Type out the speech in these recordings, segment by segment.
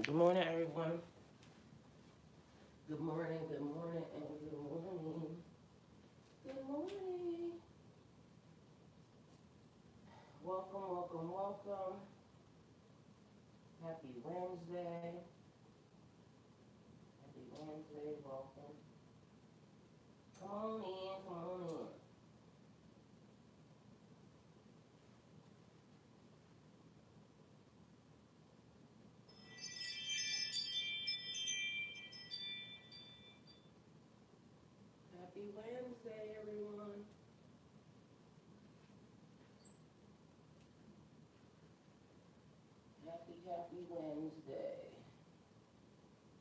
Good morning, everyone. Good morning, good morning, and good morning. Good morning. Welcome, welcome, welcome. Happy Wednesday. Happy Wednesday, welcome. Come on in, come on in. Happy Wednesday, everyone. Happy Wednesday.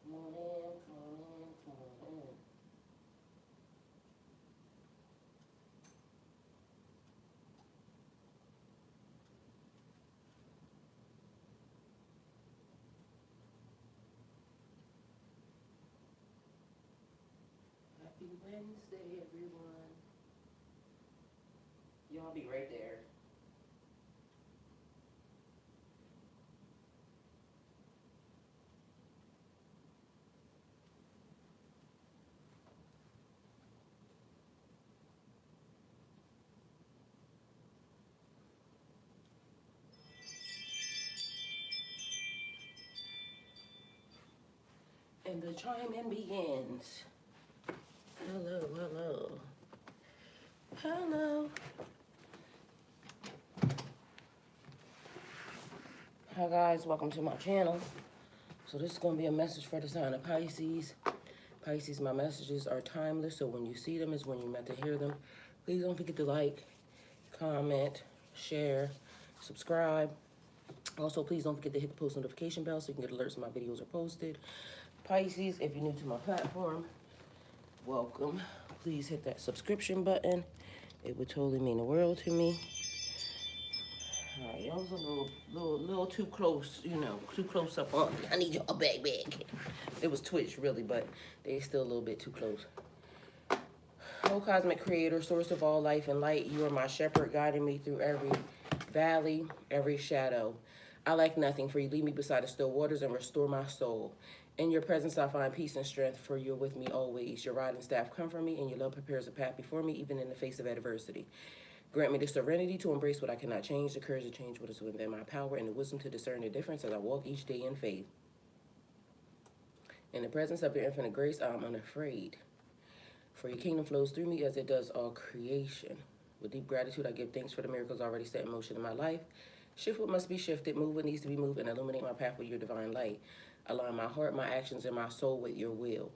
Come on in, come on in, come on in. Happy Wednesday, everyone. Y'all be right there. And the chime-in begins. Hello, hello. Hello. Hi guys, welcome to my channel. So this is going to be a message for the sign of Pisces. Pisces, my messages are timeless, so when you see them is when you're meant to hear them. Please don't forget to like, comment, share, subscribe. Also, please don't forget to hit the post notification bell so you can get alerts when my videos are posted. Pisces, if you're new to my platform, welcome. Please hit that subscription button. It would totally mean the world to me. All right, y'all was a little too close, you know, too close up on me. I need y'all back. It was Twitch, really, but they still a little bit too close. Oh, cosmic creator, source of all life and light, you are my shepherd, guiding me through every valley, every shadow. I lack nothing, for you lead me beside the still waters and restore my soul. In your presence I find peace and strength, for you're with me always. Your rod and staff comfort me, and your love prepares a path before me, even in the face of adversity. Grant me the serenity to embrace what I cannot change, the courage to change what is within my power, and the wisdom to discern the difference as I walk each day in faith. In the presence of your infinite grace, I am unafraid. For your kingdom flows through me as it does all creation. With deep gratitude, I give thanks for the miracles already set in motion in my life. Shift what must be shifted, move what needs to be moved, and illuminate my path with your divine light. Align my heart, my actions, and my soul with your will.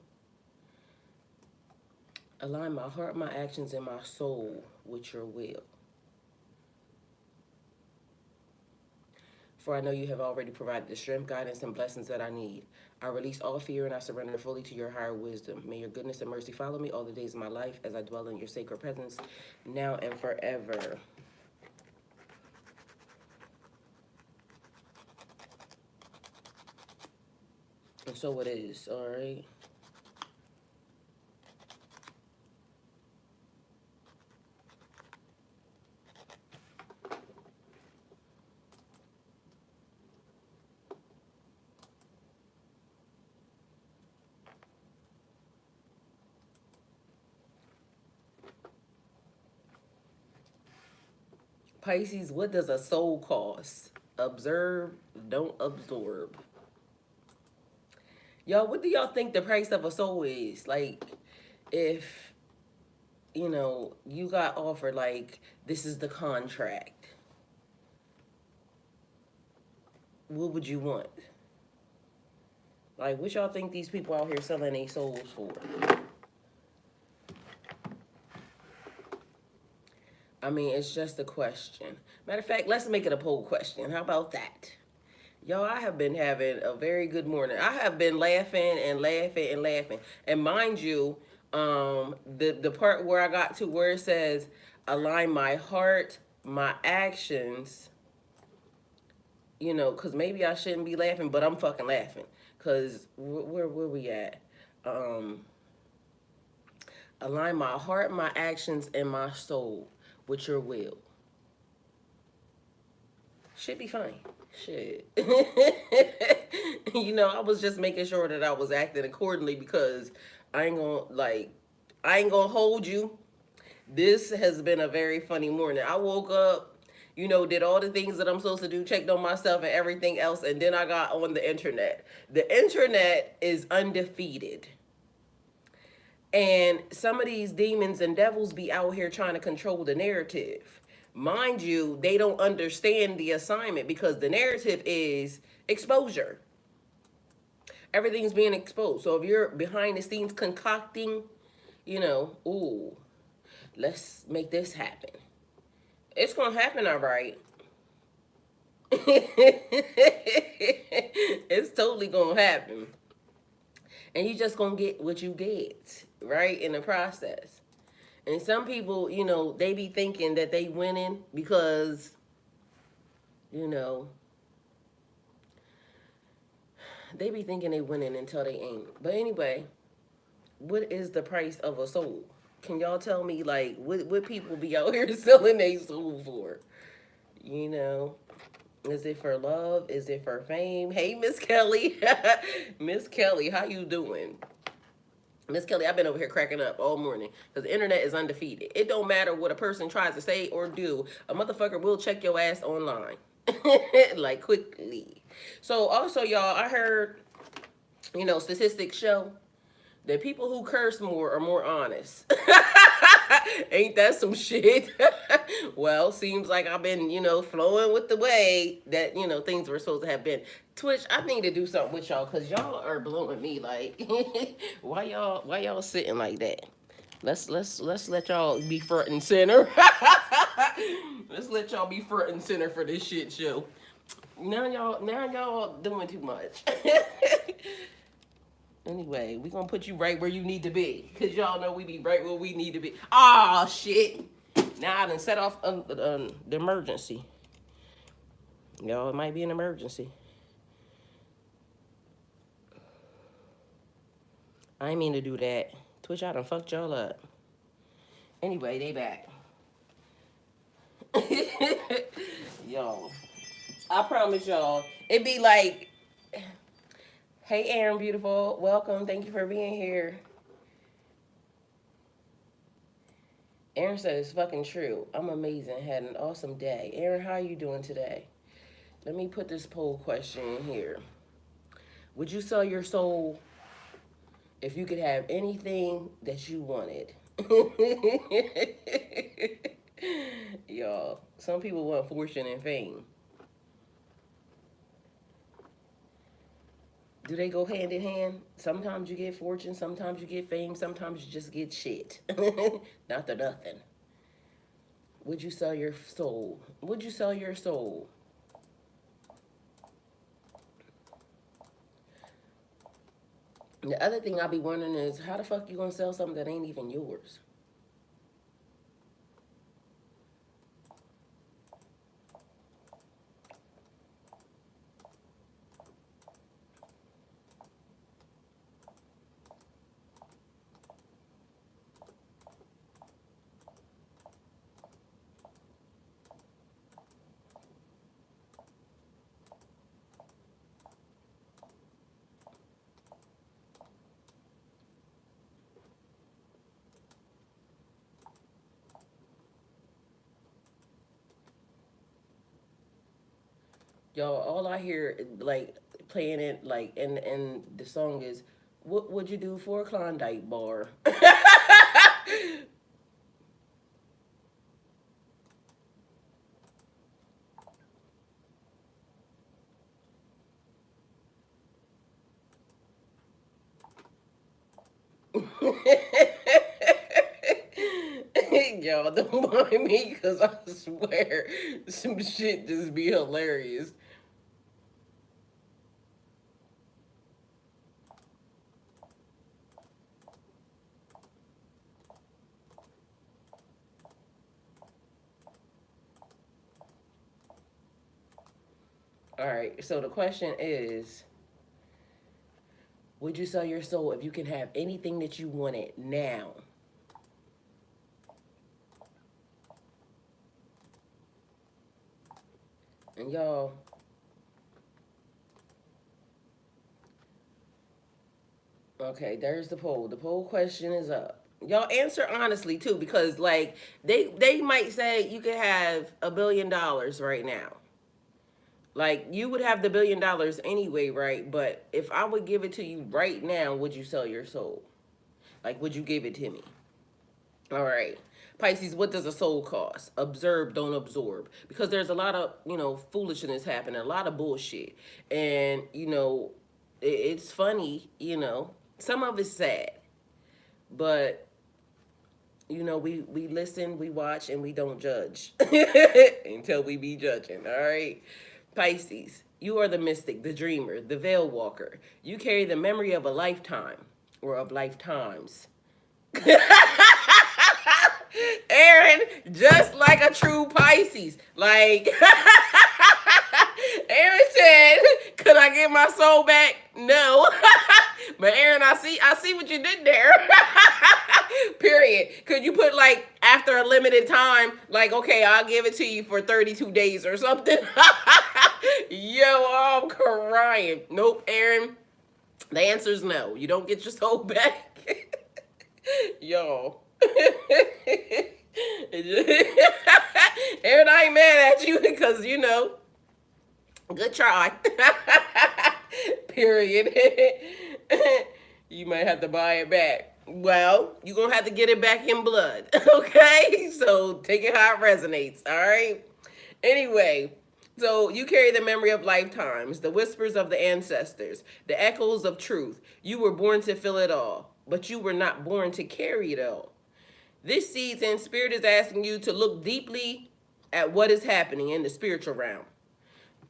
Align my heart, my actions, and my soul with your will. For I know you have already provided the strength, guidance, and blessings that I need. I release all fear and I surrender fully to your higher wisdom. May your goodness and mercy follow me all the days of my life as I dwell in your sacred presence, now and forever. And so it is, all right? Pisces, what does a soul cost? Observe, don't absorb. Y'all, what do y'all think the price of a soul is? Like, if, you know, you got offered, like, this is the contract. what would you want? Like, what y'all think these people out here selling their souls for? I mean, it's just a question. Matter of fact, let's make it a poll question. How about that? Y'all, I have been having a very good morning. I have been laughing and laughing and laughing. And mind you, the part where I got to where it says align my heart, my actions, you know, because maybe I shouldn't be laughing, but I'm fucking laughing. Because where we at? Align my heart, my actions, and my soul with your will. Should be funny. Shit. You know, I was just making sure that I was acting accordingly because I ain't gonna hold you. This has been a very funny morning. I woke up, you know, did all the things that I'm supposed to do, checked on myself and everything else, and then I got on the internet. The internet is undefeated. And some of these demons and devils be out here trying to control the narrative. Mind you, they don't understand the assignment because the narrative is exposure. Everything's being exposed. So if you're behind the scenes concocting, you know, ooh, let's make this happen. It's going to happen, all right. It's totally going to happen. And you just going to get what you get, right, in the process. And some people, you know, they be thinking that they winning because, you know, they be thinking they winning until they ain't. But anyway, what is the price of a soul? Can y'all tell me, like, what people be out here selling their soul for? You know, is it for love? Is it for fame? Hey, Miss Kelly. Miss Kelly, how you doing? Miss Kelly, I've been over here cracking up all morning because the internet is undefeated. It don't matter what a person tries to say or do. A motherfucker will check your ass online. Like, quickly. So, also, y'all, I heard, you know, statistics show that people who curse more are more honest. Ain't that some shit? Well, seems like I've been, you know, flowing with the way that, you know, things were supposed to have been. Twitch, I need to do something with y'all because y'all are blowing me. Like, why y'all sitting like that? Let's let y'all be front and center. Let's let y'all be front and center for this shit show. Now y'all doing too much. Anyway, we gonna put you right where you need to be. Because y'all know we be right where we need to be. Oh shit. Now I done set off the emergency. Y'all, it might be an emergency. I ain't mean to do that. Twitch, I done fucked y'all up. Anyway, they back. Y'all, I promise y'all, it be like, hey Aaron, beautiful, welcome, thank you for being here. Aaron said it's fucking true. I'm amazing, had an awesome day. Aaron, how are you doing today? Let me put this poll question in here. Would you sell your soul if you could have anything that you wanted? Y'all, some people want fortune and fame. Do they go hand in hand? Sometimes you get fortune, sometimes you get fame, sometimes you just get shit. Not the nothing. Would you sell your soul? Would you sell your soul? The other thing I be wondering is, how the fuck you gonna sell something that ain't even yours? Y'all, all I hear like playing it like and the song is, what would you do for a Klondike bar? Y'all don't mind me because I swear some shit just be hilarious. All right, so the question is, would you sell your soul if you can have anything that you wanted now? And y'all, okay, there's the poll. The poll question is up. Y'all answer honestly too, because like they might say you could have $1 billion right now. Like you would have the $1 billion anyway, right? But if I would give it to you right now, would you sell your soul? Like, would you give it to me? All right. Pisces, what does a soul cost? Observe, don't absorb. Because there's a lot of, foolishness happening, a lot of bullshit. And, it's funny, some of it's sad. But, we listen, we watch, and we don't judge until we be judging. All right. Pisces, you are the mystic, the dreamer, the veil walker. You carry the memory of a lifetime or of lifetimes. Aaron, just like a true Pisces. Like Aaron said, could I get my soul back? No. But Aaron, I see what you did there. Period. Could you put like after a limited time, like, okay, I'll give it to you for 32 days or something? Yo, I'm crying. Nope, Aaron. The answer is no. You don't get your soul back. Yo. Aaron, I ain't mad at you because, good try. Period. You might have to buy it back. Well, you're going to have to get it back in blood. Okay? So take it how it resonates. All right? Anyway, so you carry the memory of lifetimes, the whispers of the ancestors, the echoes of truth. You were born to feel it all, but you were not born to carry it all. This season, Spirit is asking you to look deeply at what is happening in the spiritual realm.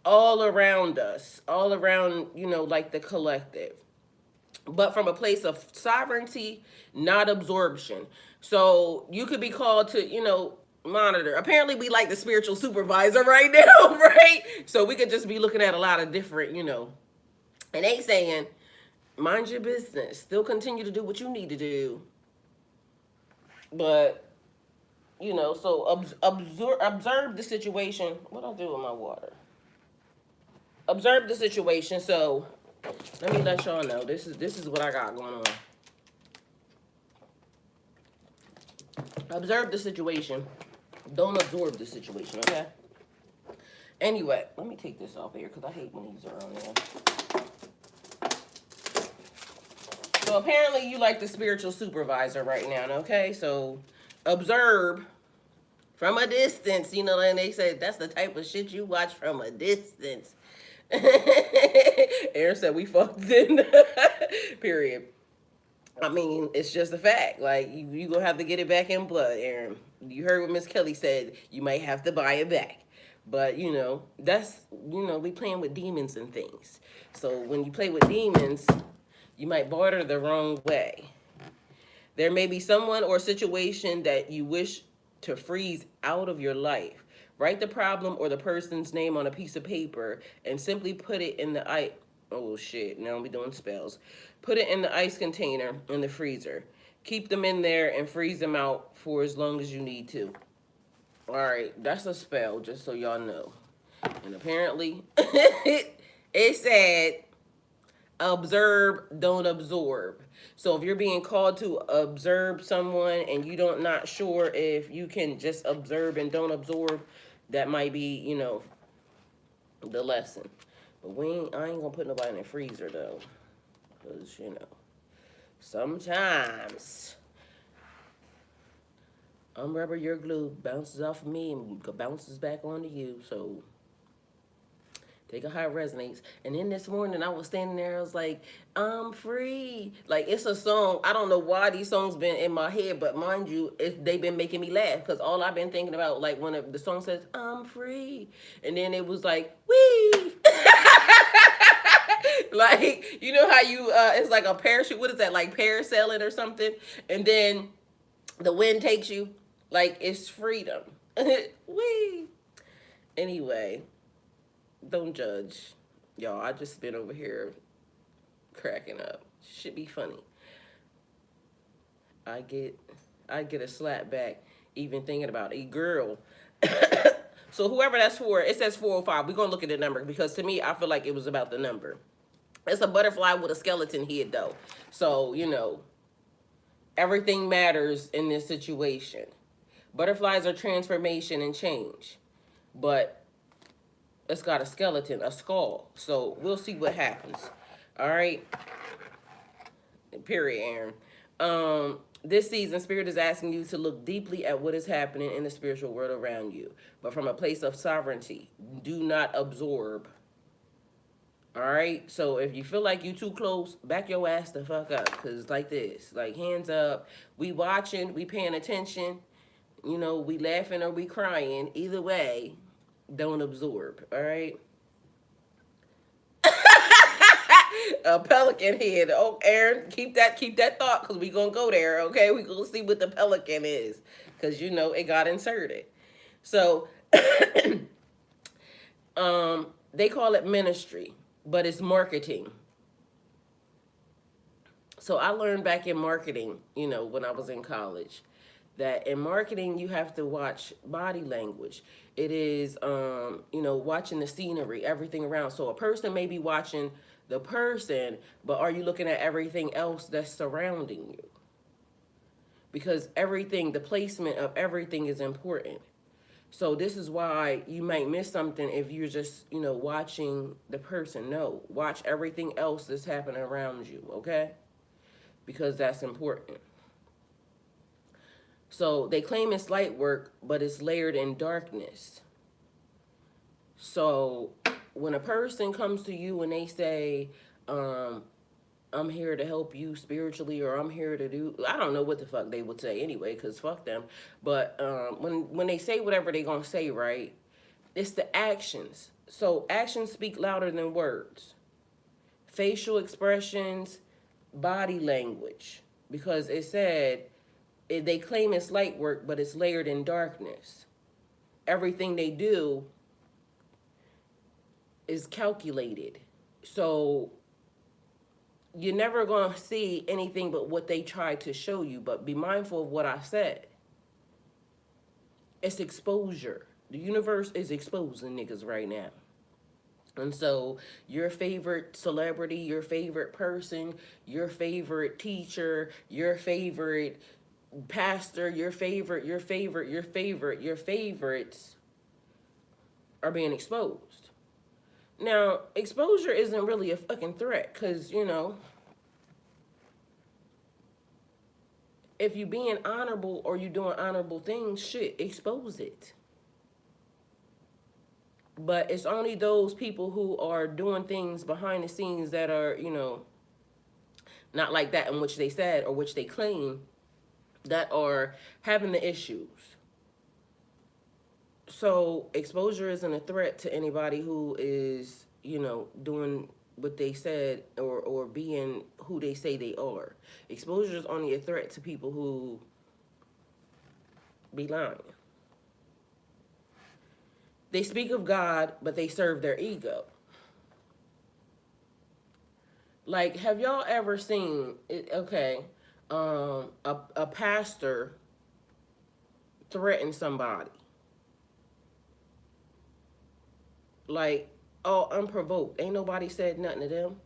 All around us, all around, like the collective. But from a place of sovereignty, not absorption. So you could be called to, monitor. Apparently, we like the spiritual supervisor right now, right? So we could just be looking at a lot of different, and they saying, mind your business. Still continue to do what you need to do. But, so observe the situation. What I do with my water? Observe the situation. So let me let y'all know. This is what I got going on. Observe the situation. Don't absorb the situation, okay? Anyway, let me take this off here because I hate when these are on there. So apparently you like the spiritual supervisor right now, okay? So observe from a distance, and they say that's the type of shit you watch from a distance. Aaron said we fucked in. Period. I mean, it's just a fact. Like, you gonna have to get it back in blood, Aaron. You heard what Miss Kelly said. You might have to buy it back. But, that's, we playing with demons and things. So when you play with demons, you might barter the wrong way. There may be someone or situation that you wish to freeze out of your life. Write the problem or the person's name on a piece of paper and simply put it in the ice. Oh shit, now we doing spells. Put it in the ice container in the freezer. Keep them in there and freeze them out for as long as you need to. All right, that's a spell, just so y'all know. And apparently, it said, observe, don't absorb. So if you're being called to observe someone and you don't not sure if you can just observe and don't absorb, that might be, the lesson. But I ain't gonna put nobody in the freezer though. Because, sometimes I'm rubber, you're glue, bounces off of me and bounces back onto you. So Take it how it resonates. And then this morning I was standing there, I was like, I'm free. Like, it's a song. I don't know why these songs been in my head, but mind you, they've been making me laugh because all I've been thinking about, like, when the song says, I'm free. And then it was like, wee. Like, you know how you, it's like a parachute. What is that? Like parasailing or something? And then the wind takes you. Like, it's freedom. Wee. Anyway, don't judge. Y'all, I just been over here cracking up. Should be funny. I get a slap back even thinking about a girl. So whoever that's for, it says 405. We're going to look at the number because to me, I feel like it was about the number. It's a butterfly with a skeleton head, though. So, you know, everything matters in this situation. Butterflies are transformation and change. But it's got a skeleton, a skull. So we'll see what happens. All right. Period, Aaron. This season, Spirit is asking you to look deeply at what is happening in the spiritual world around you, but from a place of sovereignty. Do not absorb. All right? So if you feel like you too close, back your ass the fuck up, because like this, like hands up. We watching, we paying attention, you know, we laughing or we crying. Either way, don't absorb, all right? A pelican head. Oh, Aaron, keep that thought because we gonna go there, okay? We gonna see what the pelican is because you know it got inserted. So, they call it ministry, but it's marketing. So I learned back in marketing, you know, when I was in college, that in marketing you have to watch body language. It is, you know, watching the scenery, everything around. So a person may be watching the person, but are you looking at everything else that's surrounding you? Because everything, the placement of everything is important. So this is why you might miss something if you're just, you know, watching the person. No, watch everything else that's happening around you, okay? Because that's important. So they claim it's light work, but it's layered in darkness. So when a person comes to you and they say, I'm here to help you spiritually, or I'm here to do, I don't know what the fuck they would say anyway, because fuck them. But when they say whatever they going to say, right, it's the actions. So actions speak louder than words. Facial expressions, body language. Because it said, they claim it's light work, but it's layered in darkness. Everything they do is calculated. So you're never going to see anything but what they try to show you. But be mindful of what I said. It's exposure. The universe is exposing niggas right now. And so your favorite celebrity, your favorite person, your favorite teacher, your favorite pastor, your favorites are being exposed. Now, exposure isn't really a fucking threat because, you know, if you being honorable or you doing honorable things, shit, expose it. But it's only those people who are doing things behind the scenes that are, you know, not like that in which they said or which they claim, that are having the issues. So exposure isn't a threat to anybody who is, you know, doing what they said or being who they say they are. Exposure is only a threat to people who be lying. They speak of God, but they serve their ego. Like, have y'all ever seen, a pastor threaten somebody? Like, all unprovoked. Ain't nobody said nothing to them.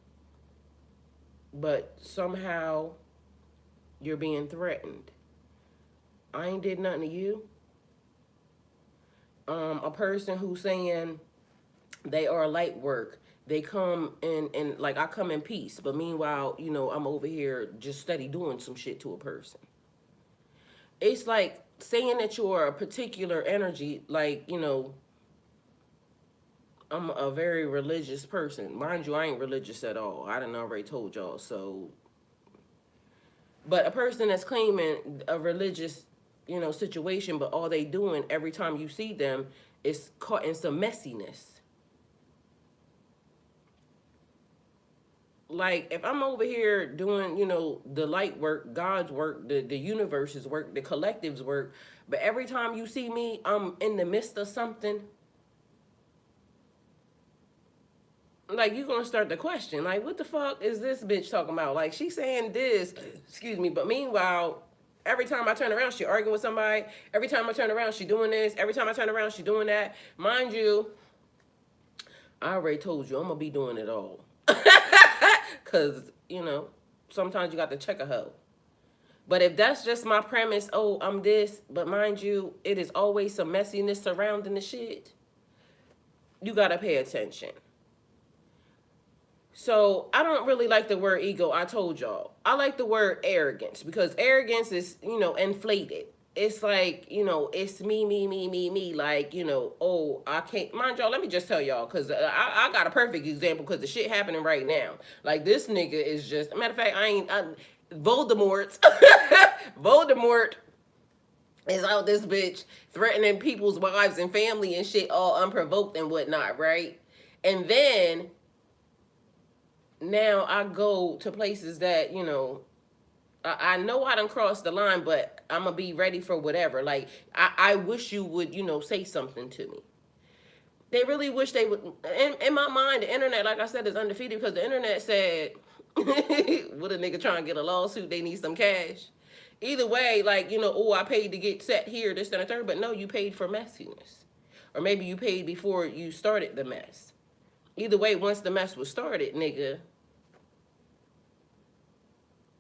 But somehow you're being threatened. I ain't did nothing to you. A person who's saying they are light work. They come in, like, I come in peace. But meanwhile, you know, I'm over here just steady doing some shit to a person. It's like saying that you're a particular energy, like, you know, I'm a very religious person. Mind you, I ain't religious at all. I done already told y'all. So, but a person that's claiming a religious, situation, but all they doing every time you see them is caught in some messiness. Like if I'm over here doing, the light work, God's work, the universe's work, the collective's work, but every time you see me, I'm in the midst of something. Like you're gonna start to question, like, what the fuck is this bitch talking about? Like she's saying this, excuse me, but meanwhile, every time I turn around, she arguing with somebody. Every time I turn around, she doing this. Every time I turn around, she doing that. Mind you, I already told you I'm gonna be doing it all. Cause, sometimes you got to check a hoe. But if that's just my premise, oh, I'm this, but mind you, it is always some messiness surrounding the shit. You gotta pay attention. So I don't really like the word ego. I told y'all. I like the word arrogance because arrogance is, inflated. It's like, it's me, me, me, me, me. Like, oh, I can't. Mind y'all, let me just tell y'all because I got a perfect example because the shit happening right now. Like, this nigga is just, matter of fact, Voldemort. Voldemort is out this bitch threatening people's wives and family and shit all unprovoked and whatnot, right? And then now I go to places that, I know I done crossed the line, but I'm going to be ready for whatever. Like, I wish you would, say something to me. They really wish they would. In my mind, the internet, like I said, is undefeated because the internet said, what a nigga trying to get a lawsuit, they need some cash. Either way, like, oh, I paid to get set here, this, and the third, but no, you paid for messiness. Or maybe you paid before you started the mess. Either way, once the mess was started, nigga.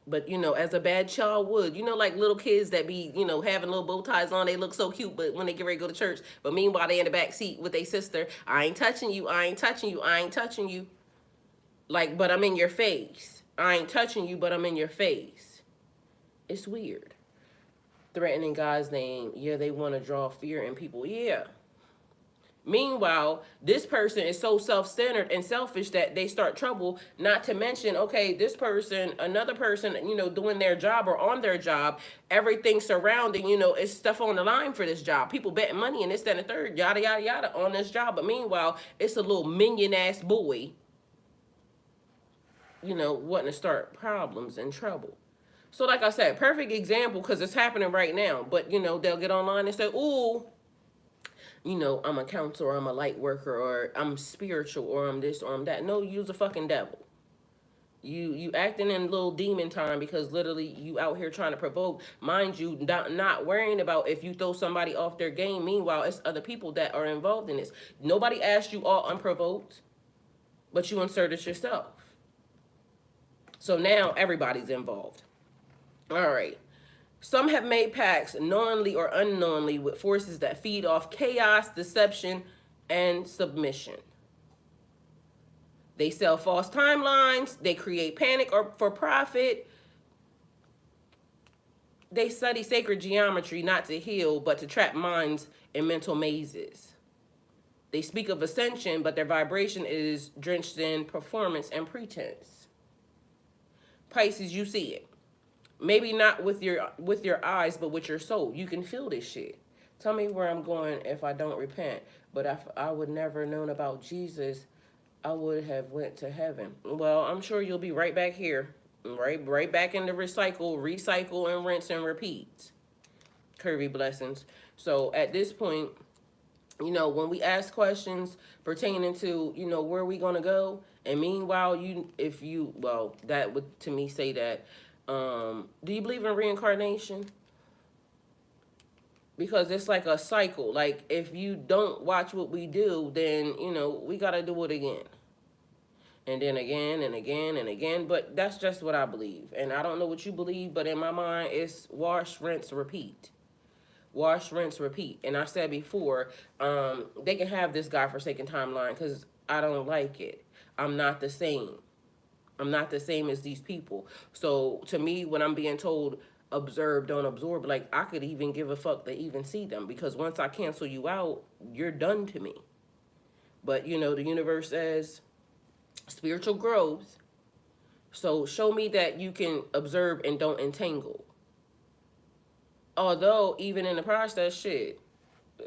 But, as a bad child would, like little kids that be, having little bow ties on, they look so cute, but when they get ready to go to church, but meanwhile, they in the back seat with their sister, I ain't touching you, I ain't touching you, I ain't touching you. Like, but I'm in your face. I ain't touching you, but I'm in your face. It's weird. Threatening God's name, yeah, they want to draw fear in people, yeah. Meanwhile, this person is so self-centered and selfish that they start trouble, not to mention, okay, this person, another person, doing their job or on their job, everything surrounding, is stuff on the line for this job. People betting money and this, that, and the third, yada, yada, yada, on this job. But meanwhile, it's a little minion-ass boy, wanting to start problems and trouble. So like I said, perfect example because it's happening right now. But, they'll get online and say, ooh, I'm a counselor, or I'm a light worker, or I'm spiritual, or I'm this, or I'm that. No, you's a fucking devil. You acting in little demon time because literally you out here trying to provoke. Mind you, not worrying about if you throw somebody off their game. Meanwhile, it's other people that are involved in this. Nobody asked you all unprovoked, but you inserted yourself. So now everybody's involved. All right. Some have made pacts knowingly or unknowingly with forces that feed off chaos, deception, and submission. They sell false timelines. They create panic or for profit. They study sacred geometry not to heal, but to trap minds in mental mazes. They speak of ascension, but their vibration is drenched in performance and pretense. Pisces, you see it. Maybe not with your eyes, but with your soul. You can feel this shit. Tell me where I'm going if I don't repent. But if I would never known about Jesus, I would have went to heaven. Well, I'm sure you'll be right back here. Right back in the recycle, and rinse and repeat. Curvy blessings. So at this point, when we ask questions pertaining to, where are we going to go? And meanwhile, that would to me say that, do you believe in reincarnation? Because it's like a cycle. Like, if you don't watch what we do, then, we got to do it again. And then again and again and again. But that's just what I believe. And I don't know what you believe, but in my mind, it's wash, rinse, repeat. Wash, rinse, repeat. And I said before, they can have this godforsaken timeline because I don't like it. I'm not the same. I'm not the same as these people. So to me, when I'm being told, observe, don't absorb, like I could even give a fuck to even see them because once I cancel you out, you're done to me. But, you know, the universe says spiritual growth. So show me that you can observe and don't entangle. Although, even in the process, shit,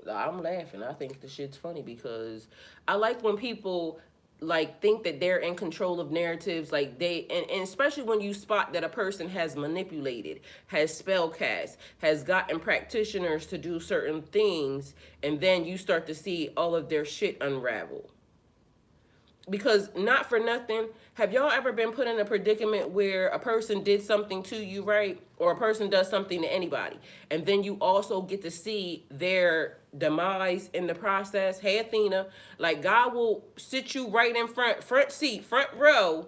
I'm laughing. I think the shit's funny because I like when people like think that they're in control of narratives, like and especially when you spot that a person has manipulated, has spell cast, has gotten practitioners to do certain things, and then you start to see all of their shit unravel. Because not for nothing, have y'all ever been put in a predicament where a person did something to you, right? Or a person does something to anybody, and then you also get to see their demise in the process? Hey, Athena, like God will sit you right in front seat, front row,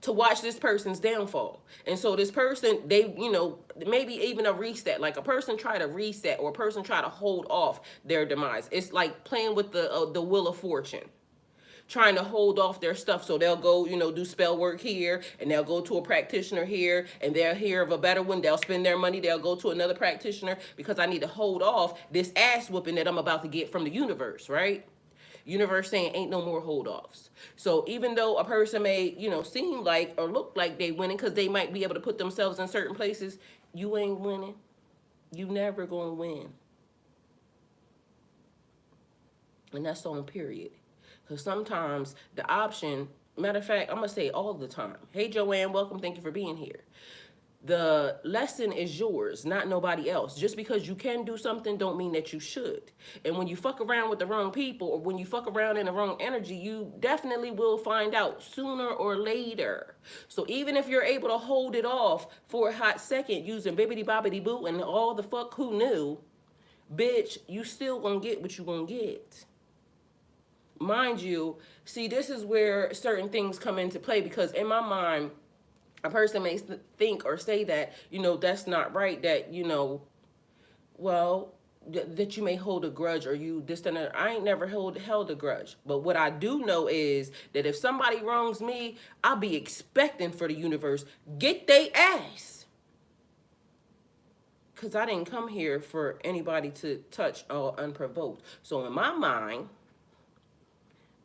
to watch this person's downfall. And so this person, they, you know, maybe even a reset, like a person try to reset or a person try to hold off their demise. It's like playing with the wheel of fortune, trying to hold off their stuff. So they'll go, you know, do spell work here, and they'll go to a practitioner here, and they'll hear of a better one. They'll spend their money. They'll go to another practitioner because I need to hold off this ass whooping that I'm about to get from the universe, right? Universe saying ain't no more hold offs. So even though a person may, you know, seem like or look like they winning because they might be able to put themselves in certain places, you ain't winning. You never gonna win. And that's on period. Because sometimes the option, matter of fact, I'm going to say all the time. Hey, Joanne, welcome. Thank you for being here. The lesson is yours, not nobody else. Just because you can do something don't mean that you should. And when you fuck around with the wrong people or when you fuck around in the wrong energy, you definitely will find out sooner or later. So even if you're able to hold it off for a hot second using bibbity bobbity boo and all the fuck who knew, bitch, you still gonna get what you gonna get. Mind you, see, this is where certain things come into play because in my mind, a person may think or say that, you know, that's not right, that, you know, well, that you may hold a grudge or you this and that. I ain't never held a grudge. But what I do know is that if somebody wrongs me, I'll be expecting for the universe, get they ass. Because I didn't come here for anybody to touch unprovoked. So in my mind,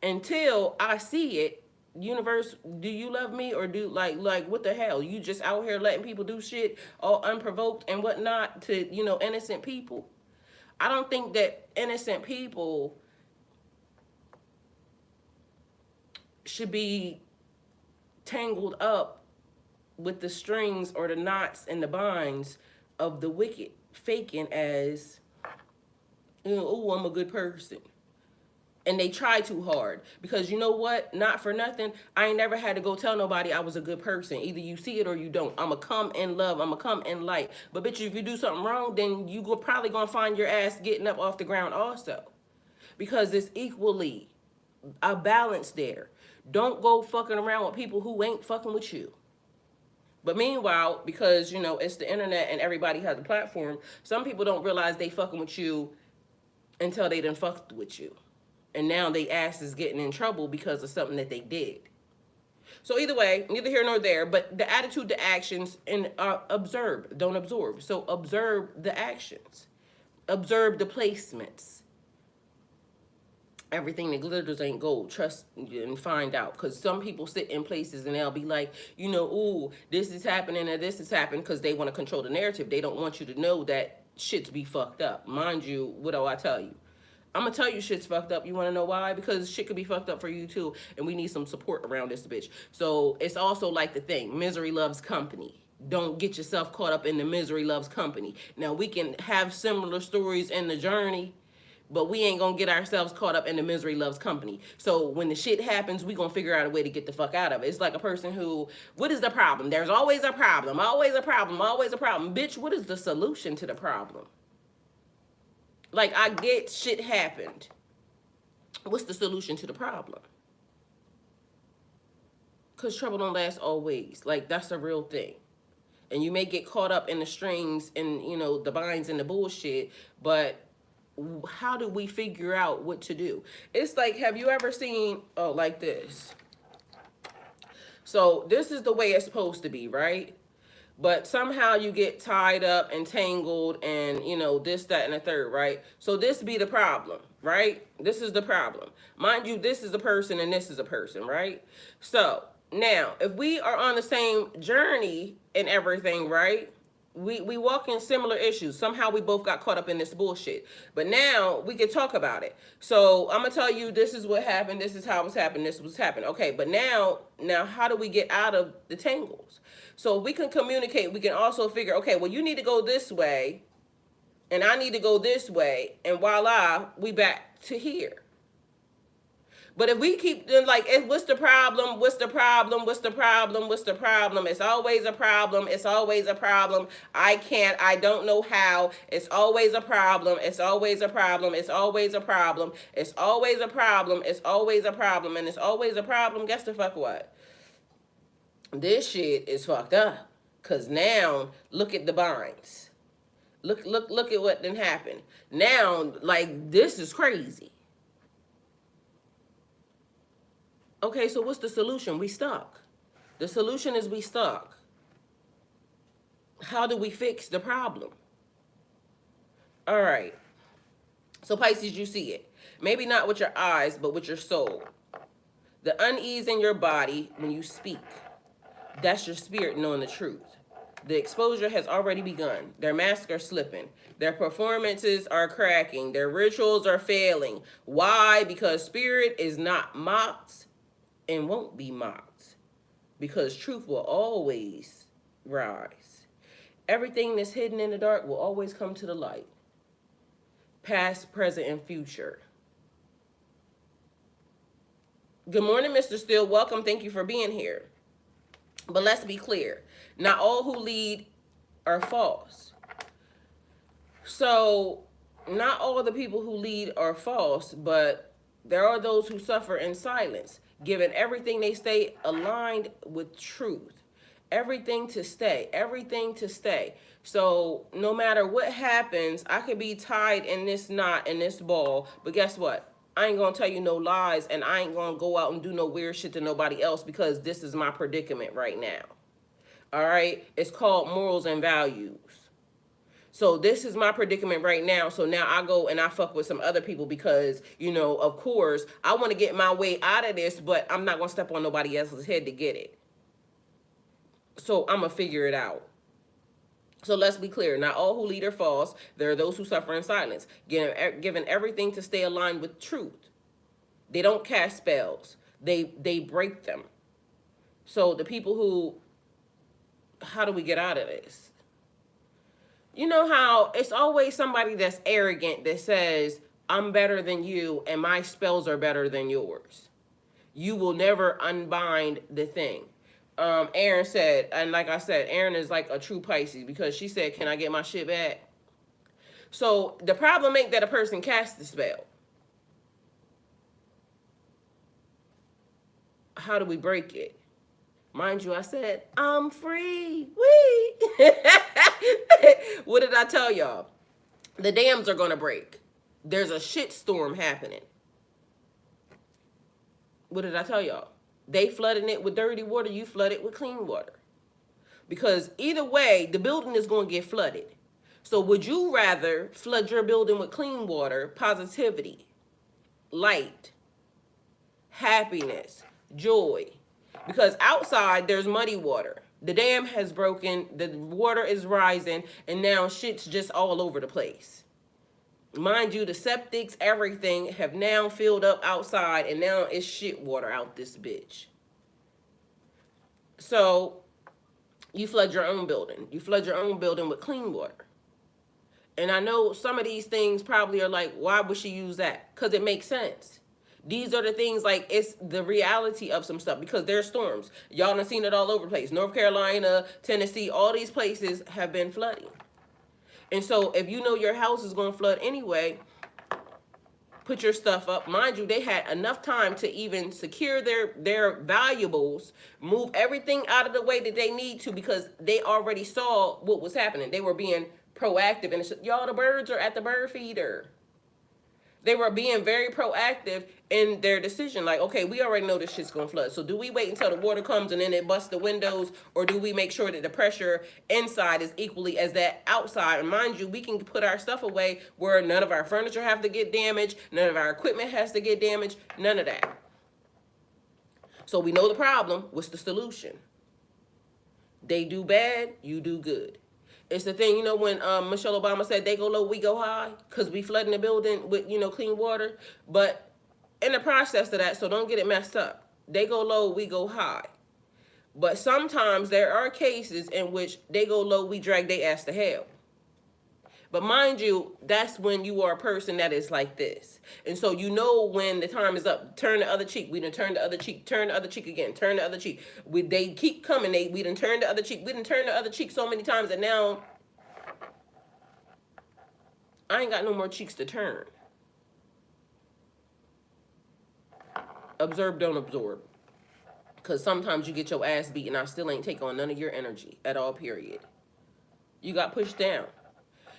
until I see it, universe, do you love me or do like what the hell? You just out here letting people do shit all unprovoked and whatnot to, you know, innocent people. I don't think that innocent people should be tangled up with the strings or the knots and the binds of the wicked, faking as, you know, oh, I'm a good person. And they try too hard because you know what? Not for nothing. I ain't never had to go tell nobody I was a good person. Either you see it or you don't. I'ma come in love. I'ma come in light. But bitch, if you do something wrong, then you probably gonna find your ass getting up off the ground also. Because it's equally a balance there. Don't go fucking around with people who ain't fucking with you. But meanwhile, because, you know, it's the internet and everybody has a platform, some people don't realize they fucking with you until they done fucked with you. And now they ass is getting in trouble because of something that they did. So either way, neither here nor there, but the attitude, the actions, and observe, don't absorb. So observe the actions. Observe the placements. Everything that glitters ain't gold. Trust and find out. Because some people sit in places and they'll be like, you know, ooh, this is happening and this is happening because they want to control the narrative. They don't want you to know that shit's be fucked up. Mind you, what do I tell you? I'm gonna tell you shit's fucked up. You wanna know why? Because shit could be fucked up for you too. And we need some support around this bitch. So it's also like the thing, misery loves company. Don't get yourself caught up in the misery loves company. Now we can have similar stories in the journey, but we ain't gonna get ourselves caught up in the misery loves company. So when the shit happens, we gonna figure out a way to get the fuck out of it. It's like a person who, what is the problem? There's always a problem, always a problem, always a problem. Bitch, what is the solution to the problem? Like, I get shit happened. What's the solution to the problem? Because trouble don't last always. Like, that's a real thing. And you may get caught up in the strings and, you know, the binds and the bullshit, but how do we figure out what to do? It's like, have you ever seen, oh, like this? So this is the way it's supposed to be, right? But somehow you get tied up and tangled and, you know, this, that, and the third, right? So this be the problem, right? This is the problem. Mind you, this is a person and this is a person, right? So now, if we are on the same journey and everything, right? We walk in similar issues. Somehow we both got caught up in this bullshit. But now we can talk about it. So I'm gonna tell you this is what happened, this is how it's happened, this was happened. Okay, but now how do we get out of the tangles? So if we can communicate, we can also figure, okay, well, you need to go this way and I need to go this way, and voila, we back to here. But if we keep them like, what's the problem? What's the problem? What's the problem? What's the problem? It's always a problem. It's always a problem. I can't. I don't know how. It's always a problem. It's always a problem. It's always a problem. It's always a problem. It's always a problem. And it's always a problem. Guess the fuck what? This shit is fucked up. Cause now look at the binds. Look at what done happened. Now, like, this is crazy. Okay, so what's the solution? We stuck. The solution is we stuck. How do we fix the problem? All right. So Pisces, you see it. Maybe not with your eyes, but with your soul. The unease in your body when you speak. That's your spirit knowing the truth. The exposure has already begun. Their masks are slipping. Their performances are cracking. Their rituals are failing. Why? Because spirit is not mocked and won't be mocked, because truth will always rise. Everything that's hidden in the dark will always come to the light. Past, present, and future. Good morning, Mr. Steele. Welcome. Thank you for being here. But let's be clear. Not all who lead are false. So not all the people who lead are false, but there are those who suffer in silence, given everything they stay aligned with truth. Everything to stay. Everything to stay. So no matter what happens, I could be tied in this knot, in this ball, but guess what? I ain't gonna tell you no lies, and I ain't gonna go out and do no weird shit to nobody else, because this is my predicament right now. All right? It's called morals and values. So this is my predicament right now. So now I go and I fuck with some other people because, you know, of course, I want to get my way out of this, but I'm not going to step on nobody else's head to get it. So I'm going to figure it out. So let's be clear. Not all who lead are false. There are those who suffer in silence, given everything to stay aligned with truth. They don't cast spells. They break them. So the people who, how do we get out of this? You know how it's always somebody that's arrogant that says, I'm better than you and my spells are better than yours. You will never unbind the thing. Aaron said, and like I said, Aaron is like a true Pisces, because she said, can I get my shit back? So the problem ain't that a person casts the spell. How do we break it? Mind you, I said, I'm free. Wee! What did I tell y'all? The dams are going to break. There's a shit storm happening. What did I tell y'all? They flooding it with dirty water. You flood it with clean water. Because either way, the building is going to get flooded. So would you rather flood your building with clean water, positivity, light, happiness, joy? Because outside, there's muddy water. The dam has broken, the water is rising, and now shit's just all over the place. Mind you, the septics, everything have now filled up outside, and now it's shit water out this bitch. So you flood your own building. You flood your own building with clean water. And I know some of these things probably are like, why would she use that? Because it makes sense. These are the things, like, it's the reality of some stuff, because there's storms. Y'all done seen it all over the place. North Carolina, Tennessee, all these places have been flooding. And so if you know your house is going to flood anyway, put your stuff up. Mind you, they had enough time to even secure their valuables, move everything out of the way that they need to, because they already saw what was happening. They were being proactive. And y'all, the birds are at the bird feeder. They were being very proactive in their decision. Like, okay, we already know this shit's gonna flood. So do we wait until the water comes and then it busts the windows, or do we make sure that the pressure inside is equally as that outside? And mind you, we can put our stuff away where none of our furniture have to get damaged, none of our equipment has to get damaged, none of that. So we know the problem. What's the solution? They do bad, you do good. It's the thing, when Michelle Obama said they go low, we go high, because we flooding the building with, clean water. But in the process of that, so don't get it messed up. They go low, we go high. But sometimes there are cases in which they go low, we drag their ass to hell. But mind you, that's when you are a person that is like this. And so when the time is up, turn the other cheek. We done turn the other cheek, turn the other cheek again, turn the other cheek. They keep coming. We done turn the other cheek. We done turn the other cheek so many times that now I ain't got no more cheeks to turn. Observe, don't absorb. Because sometimes you get your ass beat and I still ain't take on none of your energy at all, period. You got pushed down.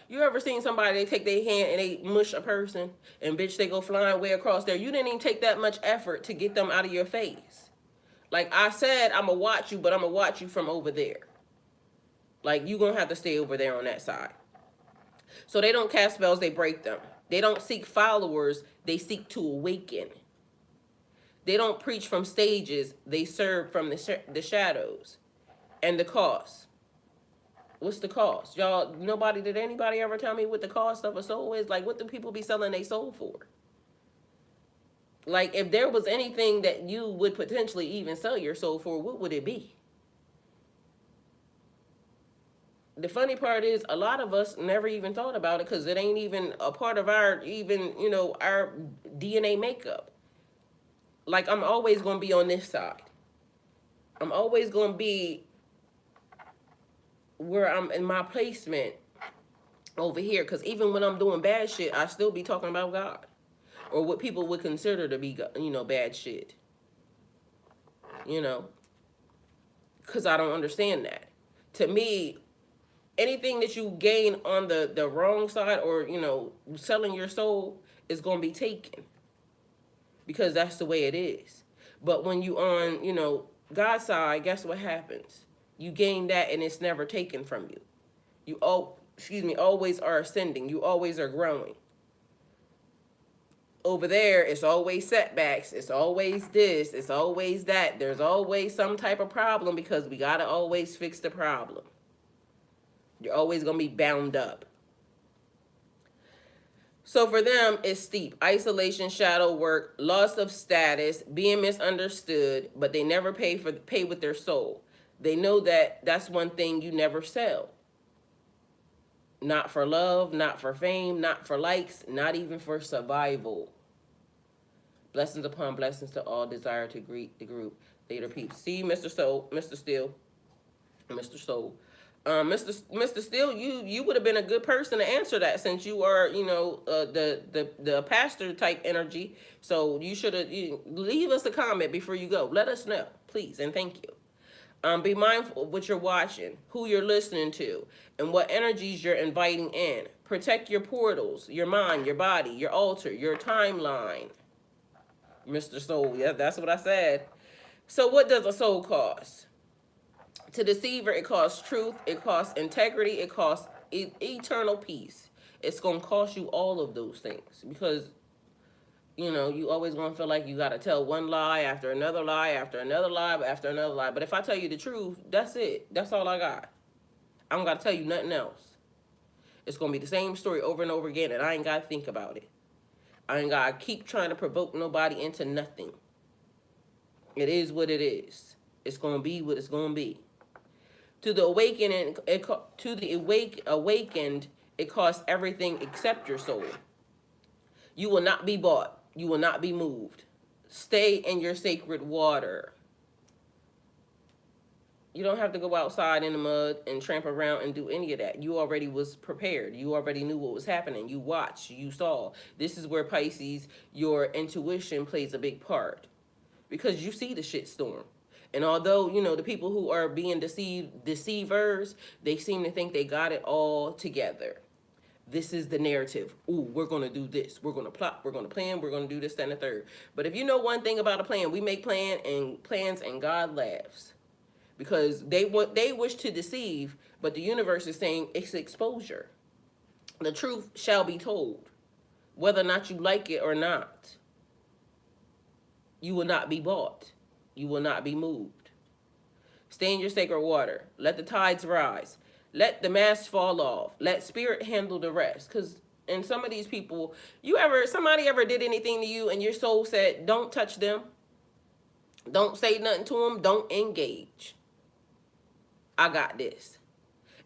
You ever seen somebody, they take their hand and they mush a person and bitch, they go flying way across there. You didn't even take that much effort to get them out of your face. Like I said, I'm going to watch you, but I'm going to watch you from over there. Like you going to have to stay over there on that side. So they don't cast spells, they break them. They don't seek followers, they seek to awaken. They don't preach from stages, they serve from the shadows. And the cost. What's the cost? Y'all, did anybody ever tell me what the cost of a soul is? Like, what do people be selling their soul for? Like, if there was anything that you would potentially even sell your soul for, what would it be? The funny part is, a lot of us never even thought about it because it ain't even a part of our, our DNA makeup. Like, I'm always going to be on this side. I'm always going to be where I'm in my placement over here, because even when I'm doing bad shit, I still be talking about God, or what people would consider to be, bad shit, because I don't understand that. To me, anything that you gain on the wrong side, or selling your soul, is going to be taken, because that's the way it is. But when you on God's side, guess what happens? You gain that and it's never taken from you. You always are ascending. You always are growing. Over there, it's always setbacks. It's always this. It's always that. There's always some type of problem because we got to always fix the problem. You're always going to be bound up. So for them, it's steep. Isolation, shadow work, loss of status, being misunderstood, but they never pay with their soul. They know that that's one thing you never sell. Not for love, not for fame, not for likes, not even for survival. Blessings upon blessings to all. Desire to greet the group. Later peeps. See, Mr. Soul, Mr. Steele, Mr. Soul. Mr. Steele, you would have been a good person to answer that, since you are, the pastor type energy. So you should have leave us a comment before you go. Let us know, please, and thank you. Be mindful of what you're watching, who you're listening to, and what energies you're inviting in. Protect your portals, your mind, your body, your altar, your timeline. Mr. Soul, yeah, that's what I said. So what does a soul cost? To deceive her, it costs truth, it costs integrity, it costs eternal peace. It's going to cost you all of those things, because you always going to feel like you got to tell one lie after another lie after another lie after another lie. But if I tell you the truth, that's it. That's all I got. I don't got to tell you nothing else. It's going to be the same story over and over again, and I ain't got to think about it. I ain't got to keep trying to provoke nobody into nothing. It is what it is. It's going to be what it's going to be. To the awakened, it costs everything except your soul. You will not be bought. You will not be moved. Stay in your sacred water. You don't have to go outside in the mud and tramp around and do any of that. You already was prepared. You already knew what was happening. You watched. You saw. This is where, Pisces, your intuition plays a big part, because you see the shit storm. And although, the people who are being deceivers, they seem to think they got it all together. this is the narrative. Ooh, we're going to do this. We're going to plot. We're going to plan. We're going to do this, that, and the third. But if you know one thing about a plan, we make plans and God laughs. Because they wish to deceive, but the universe is saying it's exposure. The truth shall be told. Whether or not you like it or not. You will not be bought. You will not be moved. Stay in your sacred water. Let the tides rise. Let the mask fall off. Let spirit handle the rest. Because in some of these people, somebody ever did anything to you and your soul said, don't touch them. Don't say nothing to them. Don't engage. I got this.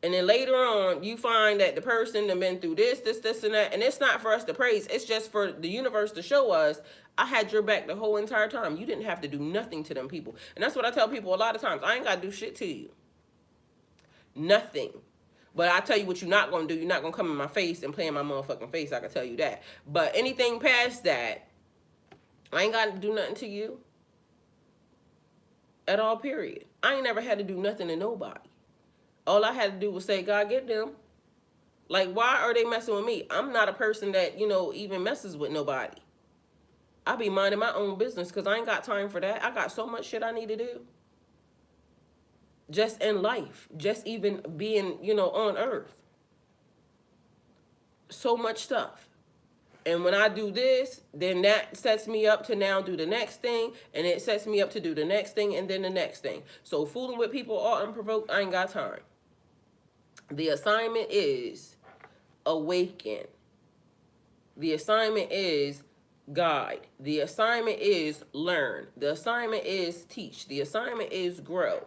And then later on, you find that the person that been through this, and that. And it's not for us to praise. It's just for the universe to show us, I had your back the whole entire time. You didn't have to do nothing to them people. And that's what I tell people a lot of times. I ain't got to do shit to you. Nothing. But I tell you what you're not going to do. You're not going to come in my face and play in my motherfucking face. I can tell you that. But anything past that, I ain't got to do nothing to you. At all, period. I ain't never had to do nothing to nobody. All I had to do was say, God, get them. Like, why are they messing with me? I'm not a person that, even messes with nobody. I be minding my own business because I ain't got time for that. I got so much shit I need to do. Just in life. Just even being, on earth. So much stuff. And when I do this, then that sets me up to now do the next thing. And it sets me up to do the next thing and then the next thing. So fooling with people all unprovoked, I ain't got time. The assignment is awaken. The assignment is guide. The assignment is learn. The assignment is teach. The assignment is grow.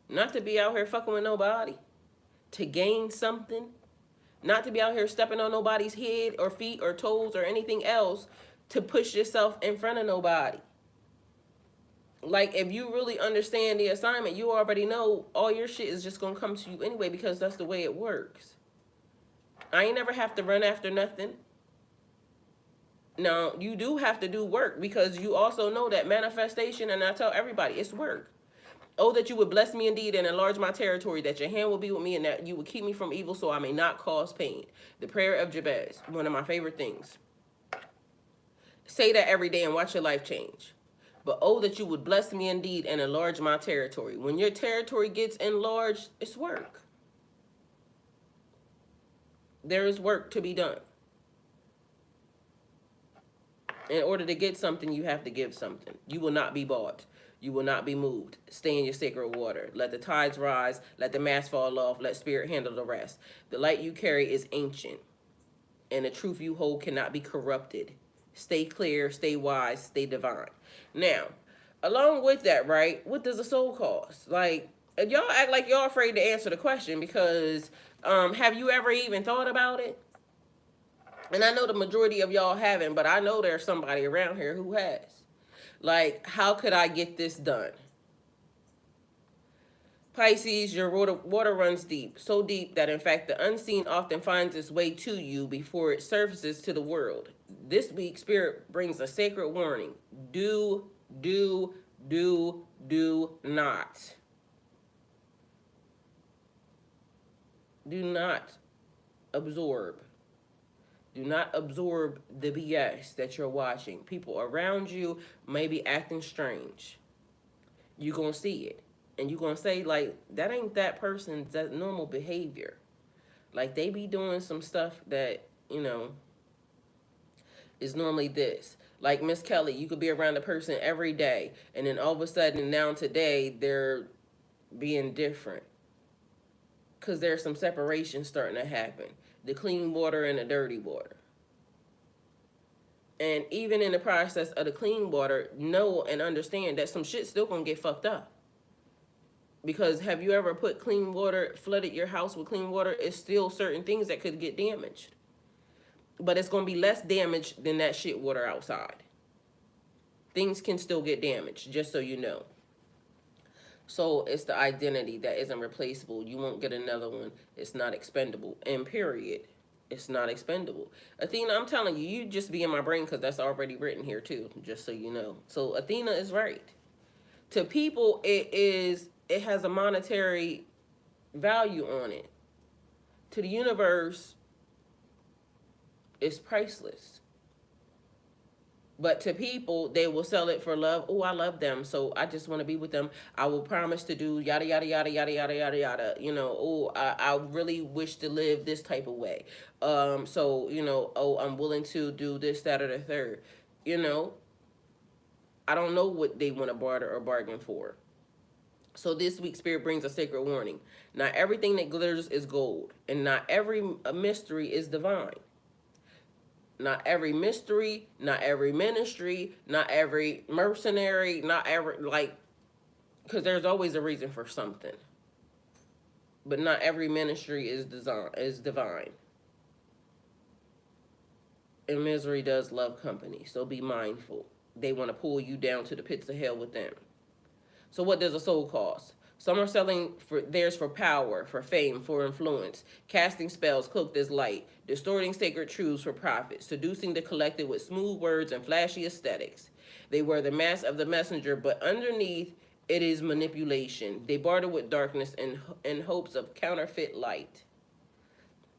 Not to be out here fucking with nobody. To gain something. Not to be out here stepping on nobody's head or feet or toes or anything else to push yourself in front of nobody. Like, if you really understand the assignment, you already know all your shit is just going to come to you anyway because that's the way it works. I ain't never have to run after nothing. Now, you do have to do work because you also know that manifestation, and I tell everybody, it's work. Oh, that you would bless me indeed and enlarge my territory, that your hand will be with me and that you would keep me from evil so I may not cause pain. The prayer of Jabez, one of my favorite things. Say that every day and watch your life change. But oh, that you would bless me indeed and enlarge my territory. When your territory gets enlarged, it's work. There is work to be done. In order to get something, you have to give something. You will not be bought. You will not be moved. Stay in your sacred water. Let the tides rise. Let the mask fall off. Let spirit handle the rest. The light you carry is ancient. And the truth you hold cannot be corrupted. Stay clear, stay wise, stay divine. Now, along with that, right, what does a soul cost? Like, y'all act like y'all afraid to answer the question because have you ever even thought about it? And I know the majority of y'all haven't, but I know there's somebody around here who has. Like, how could I get this done? Pisces, your water runs deep. So deep that, in fact, the unseen often finds its way to you before it surfaces to the world. This week, Spirit brings a sacred warning. Do not. Do not absorb. Do not absorb the BS that you're watching. People around you may be acting strange. You're going to see it. And you're going to say, like, that ain't that person's that normal behavior. Like, they be doing some stuff that, is normally this. Like Miss Kelly, you could be around a person every day. And then all of a sudden, now today, they're being different. Because there's some separation starting to happen. The clean water and the dirty water. And even in the process of the clean water, know and understand that some shit's still going to get fucked up. Because have you ever put clean water, flooded your house with clean water? It's still certain things that could get damaged. But it's going to be less damage than that shit water outside. Things can still get damaged, just so you know. So it's the identity that isn't replaceable. You won't get another one. It's not expendable. And period. It's not expendable. Athena, I'm telling you, you just be in my brain because that's already written here too, just so you know. So Athena is right. To people, it has a monetary value on it. To the universe, It's priceless. But to people, they will sell it for love. Oh, I love them, so I just want to be with them. I will promise to do yada yada yada yada yada yada yada. You know, oh, I really wish to live this type of way. So you know, oh, I'm willing to do this, that, or the third. You know, I don't know what they want to barter or bargain for. So this week, Spirit brings a sacred warning. Not everything that glitters is gold, and not every mystery is divine. Not every mystery, not every ministry, not every mercenary, not every, like, because there's always a reason for something. But not every ministry is divine. And misery does love company, so be mindful. They want to pull you down to the pits of hell with them. So what does a soul cost? Some are selling for theirs for power, for fame, for influence, casting spells cloaked as light, distorting sacred truths for profit, seducing the collected with smooth words and flashy aesthetics. They wear the mask of the messenger, but underneath it is manipulation. They barter with darkness in hopes of counterfeit light.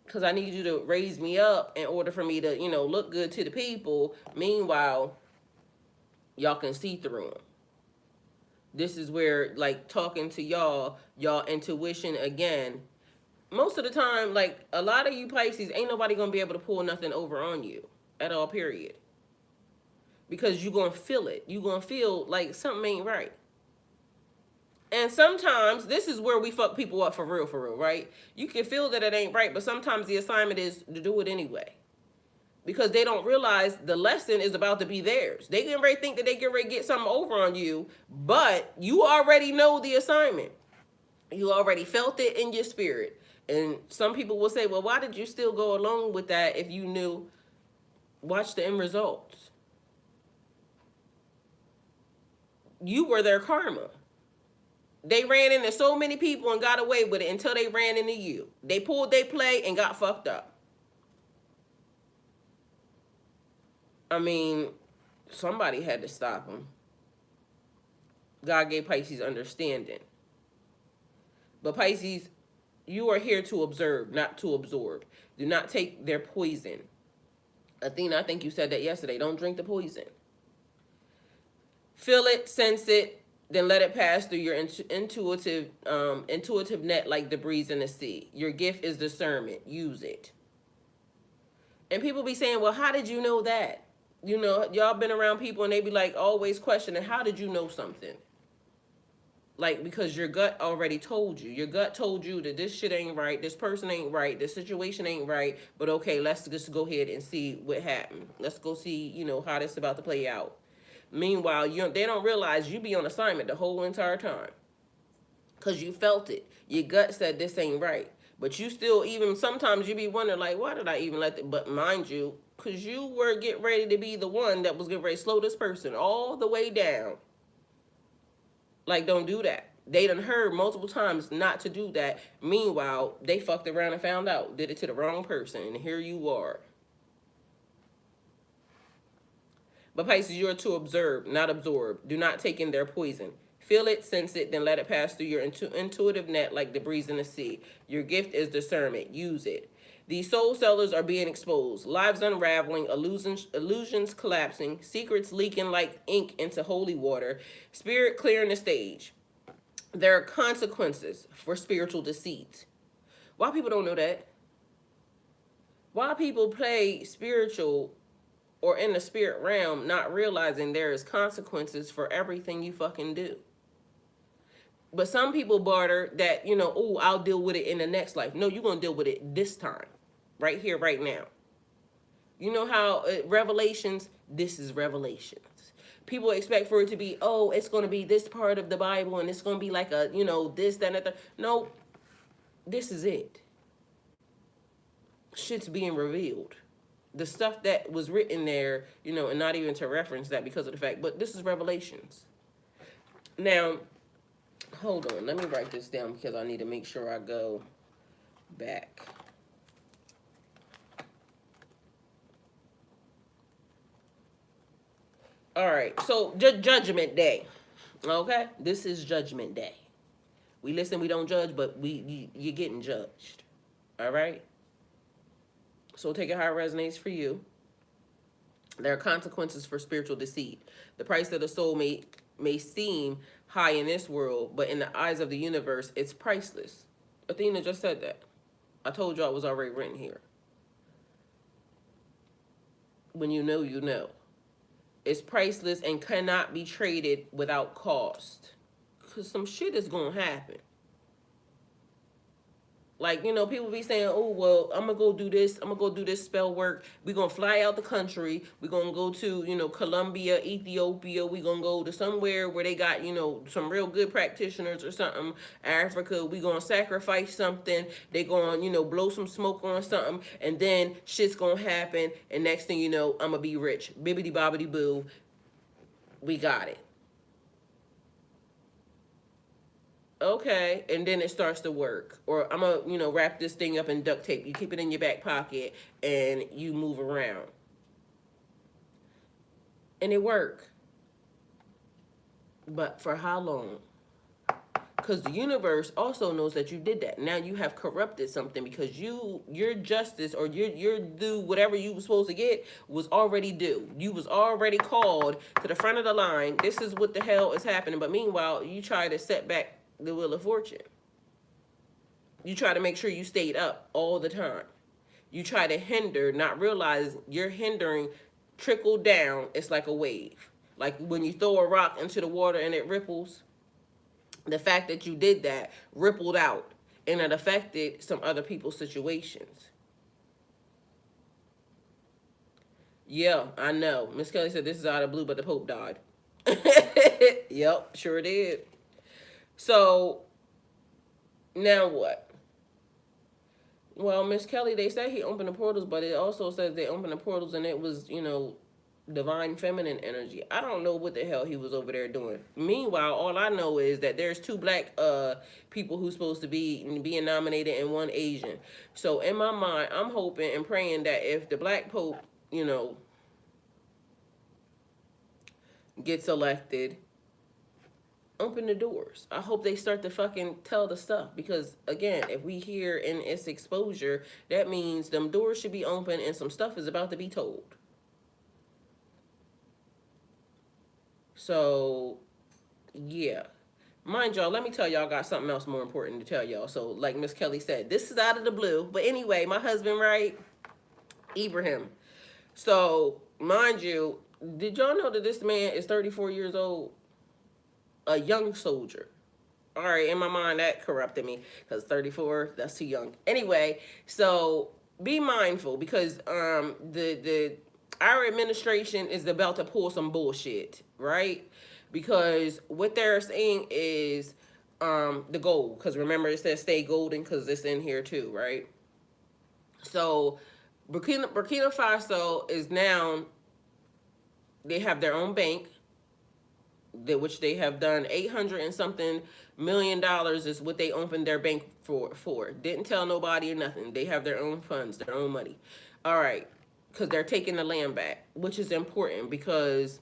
Because I need you to raise me up in order for me to, you know, look good to the people. Meanwhile, y'all can see through them. This is where, like, talking to y'all intuition again. Most of the time, like, a lot of you Pisces, ain't nobody gonna be able to pull nothing over on you at all, period. Because you gonna feel it. You gonna feel like something ain't right. And sometimes, this is where we fuck people up for real, right? You can feel that it ain't right, but sometimes the assignment is to do it anyway. Because they don't realize the lesson is about to be theirs. They get ready to think that they get ready to get something over on you, but you already know the assignment. You already felt it in your spirit. And some people will say, well, why did you still go along with that if you knew? Watch the end results. You were their karma. They ran into so many people and got away with it until they ran into you. They pulled their play and got fucked up. I mean, somebody had to stop them. God gave Pisces understanding. But Pisces, you are here to observe, not to absorb. Do not take their poison. Athena, I think you said that yesterday. Don't drink the poison. Feel it, sense it, then let it pass through your intuitive net like the breeze in the sea. Your gift is discernment. Use it. And people be saying, well, how did you know that? You know, y'all been around people and they be like always questioning, how did you know something? Like, because your gut already told you. Your gut told you that this shit ain't right, this person ain't right, this situation ain't right, but okay, let's just go ahead and see what happened. Let's go see, you know, how this about to play out. Meanwhile, they don't realize you be on assignment the whole entire time. Because you felt it. Your gut said this ain't right. But you still, even sometimes you be wondering, like, why did I even let it? But mind you, because you were getting ready to be the one that was getting ready to slow this person all the way down. Like, don't do that. They done heard multiple times not to do that. Meanwhile, they fucked around and found out. Did it to the wrong person. And here you are. But Pisces, you are to observe, not absorb. Do not take in their poison. Feel it, sense it, then let it pass through your intuitive net like the breeze in the sea. Your gift is discernment. Use it. These soul sellers are being exposed. Lives unraveling, illusions collapsing, secrets leaking like ink into holy water, spirit clearing the stage. There are consequences for spiritual deceit. Why people don't know that? Why people play spiritual or in the spirit realm not realizing there is consequences for everything you fucking do? But some people barter that, you know, oh, I'll deal with it in the next life. No, you're going to deal with it this time. Right here, right now. You know how Revelations, this is Revelations. People expect for it to be, oh, it's going to be this part of the Bible and it's going to be like a, you know, this, that, and that. No, this is it. Shit's being revealed. The stuff that was written there, you know, and not even to reference that because of the fact, but this is Revelations. Now, hold on. Let me write this down because I need to make sure I go back. All right, so Judgment Day, okay? This is Judgment Day. We listen, we don't judge, but you're getting judged, all right? So take it how it resonates for you. There are consequences for spiritual deceit. The price of the soul may seem high in this world, but in the eyes of the universe, it's priceless. Athena just said that. I told y'all it was already written here. When you know, you know. It's priceless and cannot be traded without cost. Because some shit is going to happen. Like, you know, people be saying, oh, well, I'm going to go do this. I'm going to go do this spell work. We're going to fly out the country. We're going to go to, you know, Colombia, Ethiopia. We're going to go to somewhere where they got, you know, some real good practitioners or something. Africa, we're going to sacrifice something. They're going to, you know, blow some smoke on something. And then shit's going to happen. And next thing you know, I'm going to be rich. Bibbidi bobbidi boo. We got it. Okay, and then it starts to work. Or I'm gonna, you know, wrap this thing up in duct tape. You keep it in your back pocket and you move around. And it worked. But for how long? Because the universe also knows that you did that. Now you have corrupted something because your justice or your due, whatever you were supposed to get, was already due. You was already called to the front of the line. This is what the hell is happening. But meanwhile, you try to set back the wheel of fortune. You try to make sure you stayed up all the time. You try to hinder, not realize you're hindering, trickle down. It's like a wave. Like when you throw a rock into the water and it ripples, the fact that you did that rippled out and it affected some other people's situations. Yeah, I know. Miss Kelly said this is out of blue, but the Pope died. Yep, sure did. So, now what? Well, Miss Kelly, they say he opened the portals, but it also says they opened the portals and it was, you know, divine feminine energy. I don't know what the hell he was over there doing. Meanwhile, all I know is that there's 2 black people who's supposed to be being nominated and 1 Asian. So in my mind, I'm hoping and praying that if the black pope, you know, gets elected, open the doors. I hope they start to fucking tell the stuff, because again, if we hear in its exposure, that means them doors should be open and some stuff is about to be told. So, yeah. Mind y'all, let me tell y'all, got something else more important to tell y'all. So, like Miss Kelly said, this is out of the blue. But anyway, my husband, right? Ibrahim. So, mind you, did y'all know that this man is 34 years old? A young soldier. All right, in my mind, that corrupted me, because 34, that's too young. Anyway, so be mindful, because our administration is about to pull some bullshit, right? Because what they're saying is the gold, because remember it says stay golden, because it's in here too, right? So Burkina Faso is now, they have their own bank, which they have done 800 and something million dollars is what they opened their bank for. Didn't tell nobody or nothing. They have their own funds, their own money. All right, because they're taking the land back, which is important, because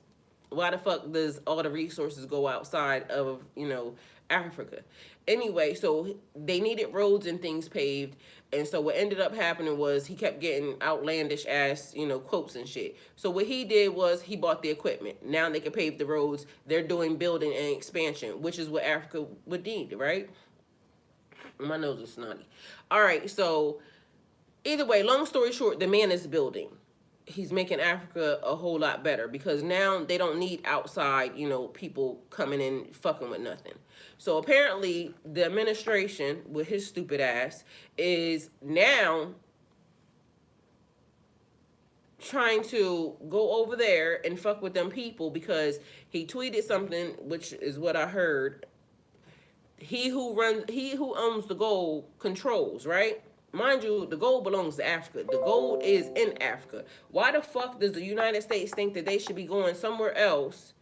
why the fuck does all the resources go outside of, you know, Africa? Anyway, so they needed roads and things paved. And so what ended up happening was he kept getting outlandish ass, you know, quotes and shit. So what he did was he bought the equipment. Now they can pave the roads. They're doing building and expansion, which is what Africa would need, right? My nose is snotty. All right, so either way, long story short, the man is building. He's making Africa a whole lot better, because now they don't need outside, you know, people coming in fucking with nothing. So apparently the administration with his stupid ass is now trying to go over there and fuck with them people, because he tweeted something, which is what I heard. He who owns the gold controls, right? Mind you, the gold belongs to Africa. The gold is in Africa. Why the fuck does the United States think that they should be going somewhere else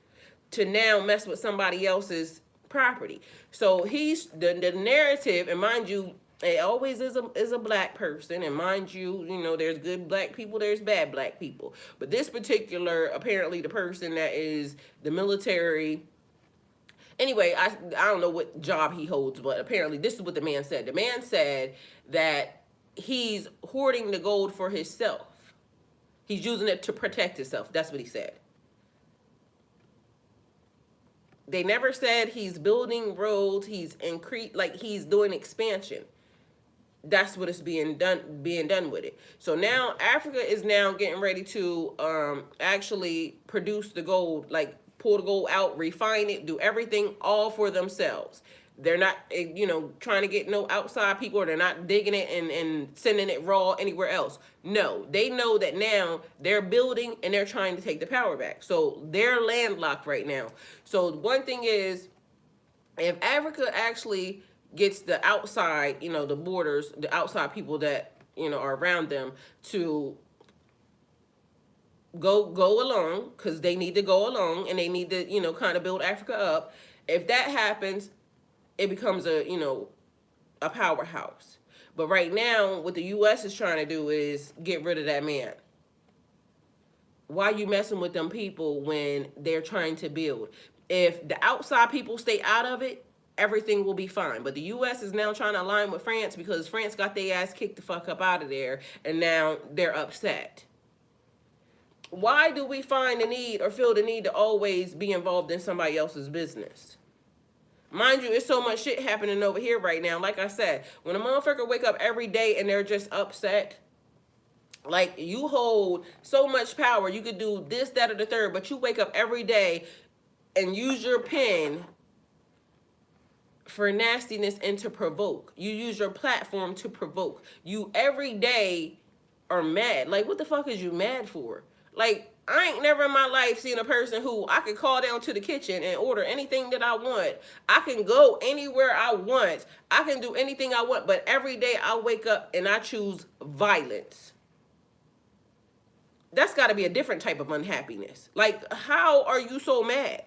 to now mess with somebody else's property? So he's the narrative, and mind you, it always is a black person, and mind you, you know, there's good black people, there's bad black people. But this particular, apparently the person that is the military. Anyway, I don't know what job he holds, but apparently this is what the man said. The man said that he's hoarding the gold for himself. He's using it to protect himself. That's what he said. They never said he's building roads, he's he's doing expansion. That's what is being done with it. So now Africa is now getting ready to actually produce the gold, like pull the gold out, refine it, do everything all for themselves. They're not, trying to get no outside people, or they're not digging it and sending it raw anywhere else. No, they know that now they're building and they're trying to take the power back. So they're landlocked right now. So one thing is, if Africa actually gets the outside, the borders, the outside people that, are around them to go along, because they need to go along and they need to, kind of build Africa up. If that happens, it becomes a powerhouse. But right now, what the U.S. is trying to do is get rid of that man. Why you messing with them people when they're trying to build? If the outside people stay out of it, everything will be fine. But the U.S. is now trying to align with France because France got their ass kicked the fuck up out of there, and now they're upset. Why do we find the need or feel the need to always be involved in somebody else's business? Mind you, it's so much shit happening over here right now. Like I said, when a motherfucker wake up every day and they're just upset, like, you hold so much power, you could do this, that, or the third, but you wake up every day and use your pen for nastiness and to provoke. You use your platform to provoke. You every day are mad. Like, what the fuck is you mad for? Like, I ain't never in my life seen a person who I could call down to the kitchen and order anything that I want. I can go anywhere I want. I can do anything I want. But every day I wake up and I choose violence. That's got to be a different type of unhappiness. Like, how are you so mad?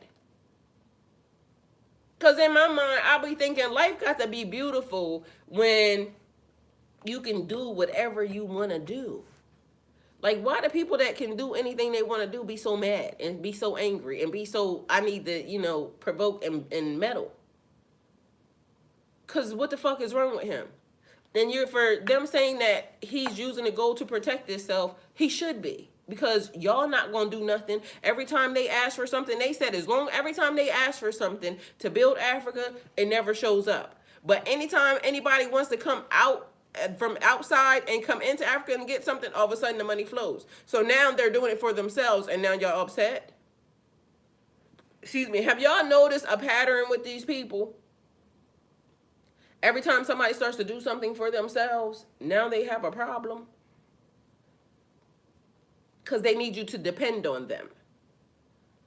Because in my mind, I'll be thinking life got to be beautiful when you can do whatever you want to do. Like, why do people that can do anything they want to do be so mad and be so angry and be so, I need to, provoke and meddle? Because what the fuck is wrong with him? And for them saying that he's using the gold to protect himself, he should be. Because y'all not going to do nothing. Every time they ask for something, they said every time they ask for something to build Africa, it never shows up. But anytime anybody wants to come out from outside and come into Africa and get something, all of a sudden the money flows. So now they're doing it for themselves, and now y'all upset. Excuse me. Have y'all noticed a pattern with these people? Every time somebody starts to do something for themselves, now they have a problem. Because they need you to depend on them.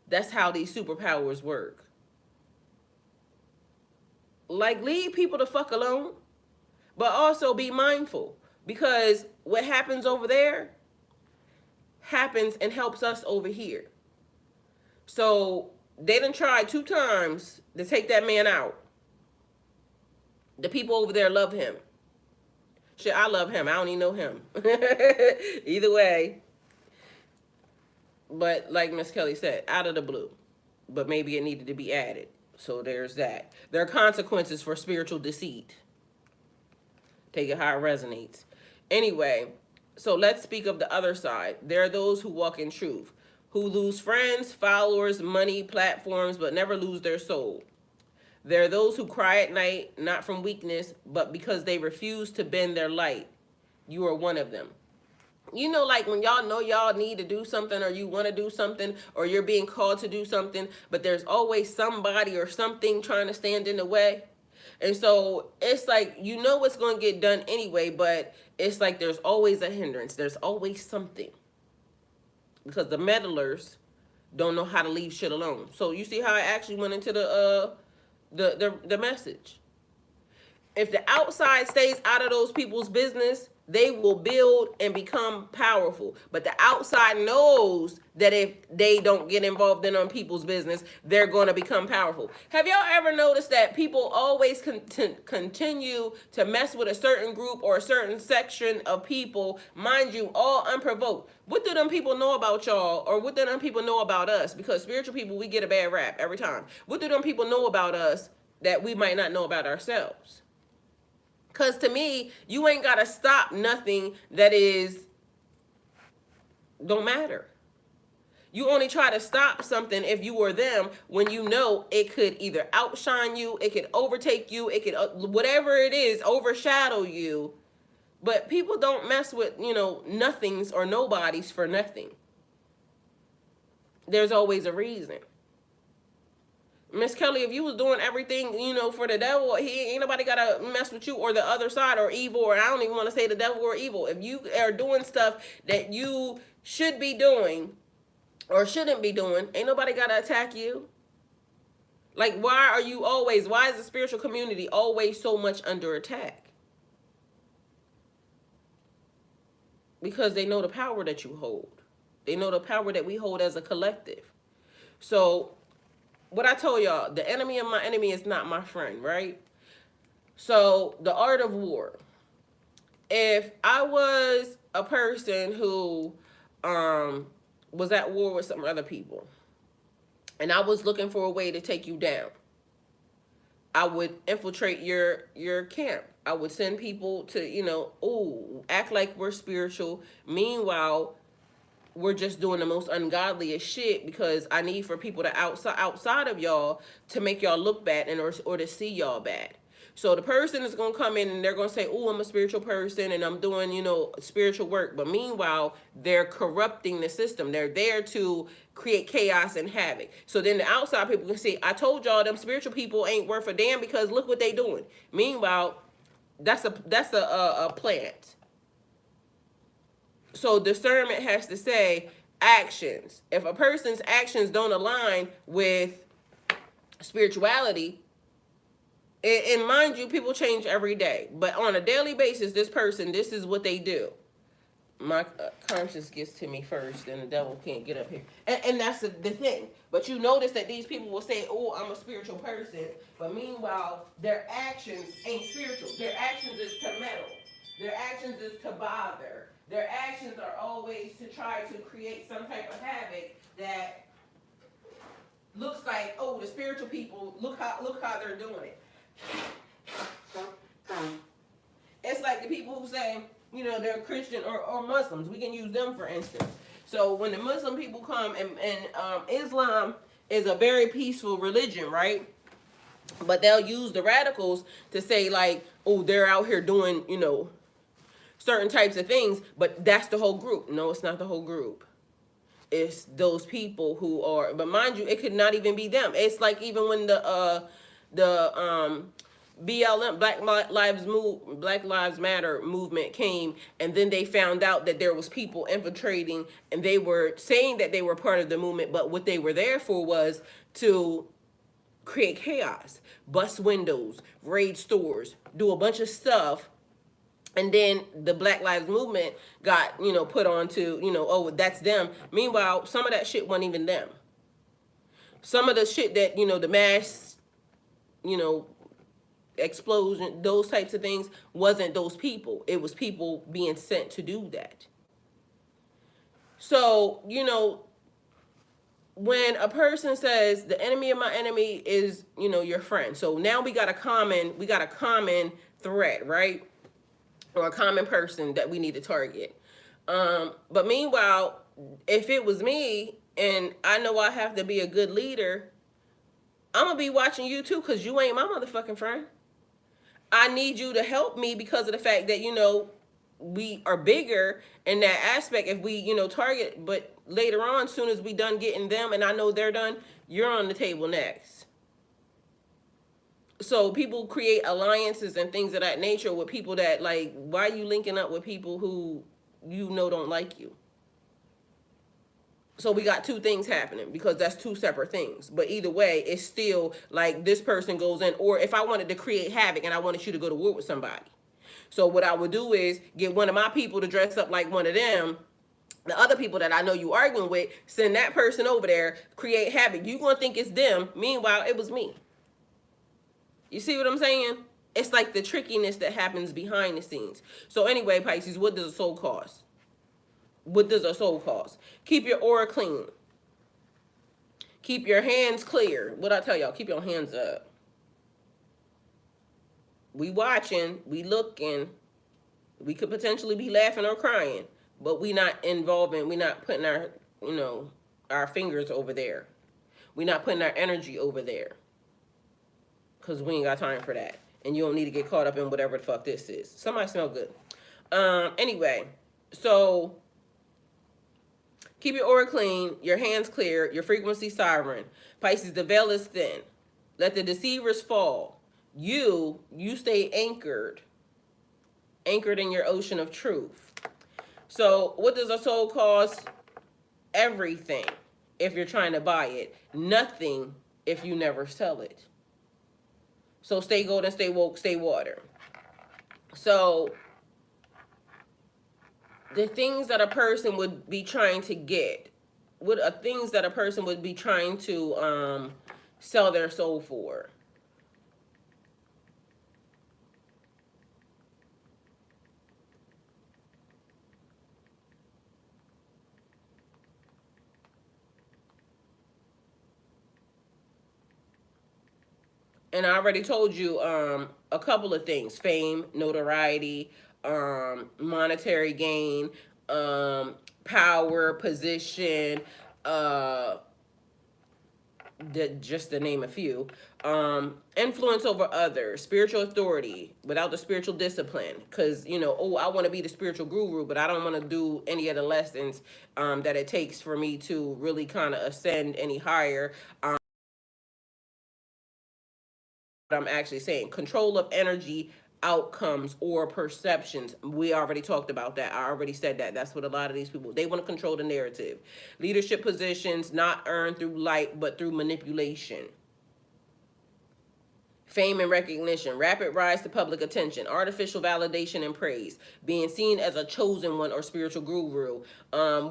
That's how these superpowers work. Like, leave people the fuck alone. But also be mindful. Because what happens over there happens and helps us over here. So they done tried 2 times to take that man out. The people over there love him. Shit, I love him. I don't even know him. Either way. But like Miss Kelly said, out of the blue. But maybe it needed to be added. So there's that. There are consequences for spiritual deceit. Take it how it resonates. Anyway, so let's speak of the other side. There are those who walk in truth, who lose friends, followers, money, platforms, but never lose their soul. There are those who cry at night, not from weakness, but because they refuse to bend their light. You are one of them. Like when y'all know y'all need to do something, or you want to do something, or you're being called to do something, but there's always somebody or something trying to stand in the way. And so it's like, it's going to get done anyway, but it's like there's always a hindrance. There's always something. Because the meddlers don't know how to leave shit alone. So you see how I actually went into the message. If the outside stays out of those people's business, they will build and become powerful. But the outside knows that if they don't get involved in on people's business, they're going to become powerful. Have y'all ever noticed that people always continue to mess with a certain group or a certain section of people, mind you, all unprovoked? What do them people know about y'all, or what do them people know about us? Because spiritual people, we get a bad rap every time. What do them people know about us that we might not know about ourselves? Because to me, you ain't got to stop nothing that don't matter. You only try to stop something if you were them when you know it could either outshine you, it could overtake you, it could, whatever it is, overshadow you. But people don't mess with, nothings or nobodies for nothing. There's always a reason. Miss Kelly, if you was doing everything, for the devil, ain't nobody gotta mess with you or the other side or evil, or I don't even want to say the devil or evil. If you are doing stuff that you should be doing or shouldn't be doing, ain't nobody gotta attack you. Like, why is the spiritual community always so much under attack? Because they know the power that you hold. They know the power that we hold as a collective. So, what I told y'all, the enemy of my enemy is not my friend, right? So, the art of war. If I was a person who was at war with some other people, and I was looking for a way to take you down, I would infiltrate your camp. I would send people to, act like we're spiritual. Meanwhile, we're just doing the most ungodliest shit because I need for people to outside of y'all to make y'all look bad or to see y'all bad. So the person is going to come in and they're going to say, oh, I'm a spiritual person and I'm doing, spiritual work. But meanwhile, they're corrupting the system. They're there to create chaos and havoc. So then the outside people can see, I told y'all them spiritual people ain't worth a damn because look what they doing. Meanwhile, that's a plant. So discernment has to say actions. If a person's actions don't align with spirituality, and mind you, people change every day. But on a daily basis, this is what they do. My conscience gets to me first, and the devil can't get up here. And that's the thing. But you notice that these people will say, oh, I'm a spiritual person. But meanwhile, their actions ain't spiritual. Their actions is to meddle. Their actions is to bother. Their actions are always to try to create some type of havoc that looks like, oh, the spiritual people, look how they're doing it. It's like the people who say, they're Christian or Muslims. We can use them for instance. So when the Muslim people come and Islam is a very peaceful religion, right? But they'll use the radicals to say like, oh, they're out here doing, certain types of things, but that's the whole group. No, it's not the whole group. It's those people who are, but mind you, it could not even be them. It's like even when the BLM, Black Lives Matter movement came, and then they found out that there was people infiltrating, and they were saying that they were part of the movement, but what they were there for was to create chaos, bust windows, raid stores, do a bunch of stuff. And then the Black Lives Movement got, put on to, oh, that's them. Meanwhile, some of that shit wasn't even them. Some of the shit that, the mass, explosion, those types of things, wasn't those people. It was people being sent to do that. So, when a person says the enemy of my enemy is, your friend. So now we got a common threat, right? Or a common person that we need to target. But meanwhile, if it was me and I know I have to be a good leader, I'm going to be watching you too because you ain't my motherfucking friend. I need you to help me because of the fact that, we are bigger in that aspect if we, target. But later on, as soon as we done getting them and I know they're done, you're on the table next. So people create alliances and things of that nature with people that, like, why are you linking up with people who don't like you? So we got two things happening because that's two separate things. But either way, it's still like this person goes in. Or if I wanted to create havoc and I wanted you to go to war with somebody. So what I would do is get one of my people to dress up like one of them. The other people that I know you arguing with, send that person over there, create havoc. You're going to think it's them. Meanwhile, it was me. You see what I'm saying? It's like the trickiness that happens behind the scenes. So anyway, Pisces, what does a soul cost? What does a soul cost? Keep your aura clean. Keep your hands clear. What I tell y'all, keep your hands up. We watching, we looking, we could potentially be laughing or crying, but we not involving, we not putting our, our fingers over there. We not putting our energy over there. Because we ain't got time for that. And you don't need to get caught up in whatever the fuck this is. Somebody smell good. Anyway, so keep your aura clean, your hands clear, your frequency sovereign. Pisces, the veil is thin. Let the deceivers fall. You stay anchored in your ocean of truth. So what does a soul cost? Everything if you're trying to buy it. Nothing if you never sell it. So stay golden, stay woke, stay water. So the things that a person would be trying to get, things that a person would be trying to sell their soul for. And I already told you a couple of things: fame, notoriety, monetary gain, power, position, just to name a few. Influence over others, spiritual authority without the spiritual discipline. Because, I want to be the spiritual guru, but I don't want to do any of the lessons that it takes for me to really kind of ascend any higher. I'm actually saying control of energy, outcomes, or perceptions. We already talked about that. I already said that. That's what a lot of these people, they want to control the narrative. Leadership positions not earned through light but through manipulation. Fame and recognition, rapid rise to public attention, artificial validation and praise, being seen as a chosen one or spiritual guru,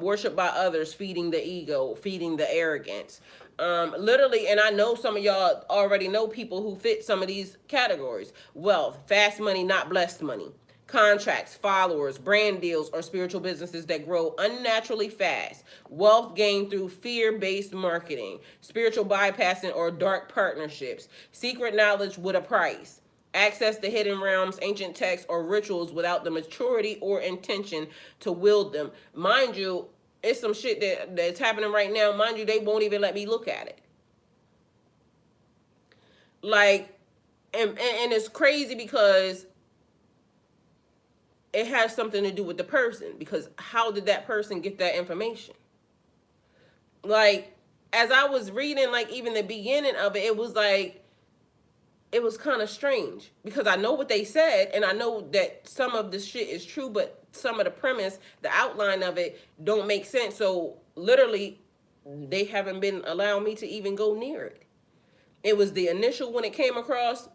worship by others, feeding the ego, feeding the arrogance. Literally, and I know some of y'all already know people who fit some of these categories. Wealth, fast money, not blessed money. Contracts, followers, brand deals, or spiritual businesses that grow unnaturally fast. Wealth gained through fear-based marketing. Spiritual bypassing or dark partnerships. Secret knowledge with a price. Access to hidden realms, ancient texts, or rituals without the maturity or intention to wield them. Mind you, it's some shit that's happening right now. Mind you, they won't even let me look at it. Like, and it's crazy because it has something to do with the person, because how did that person get that information? Like, as I was reading, like, even the beginning of it, it was kind of strange, because I know what they said, and I know that some of the shit is true, but some of the premise, the outline of it, don't make sense. So, literally, they haven't been allowing me to even go near it. It was the initial, when it came across,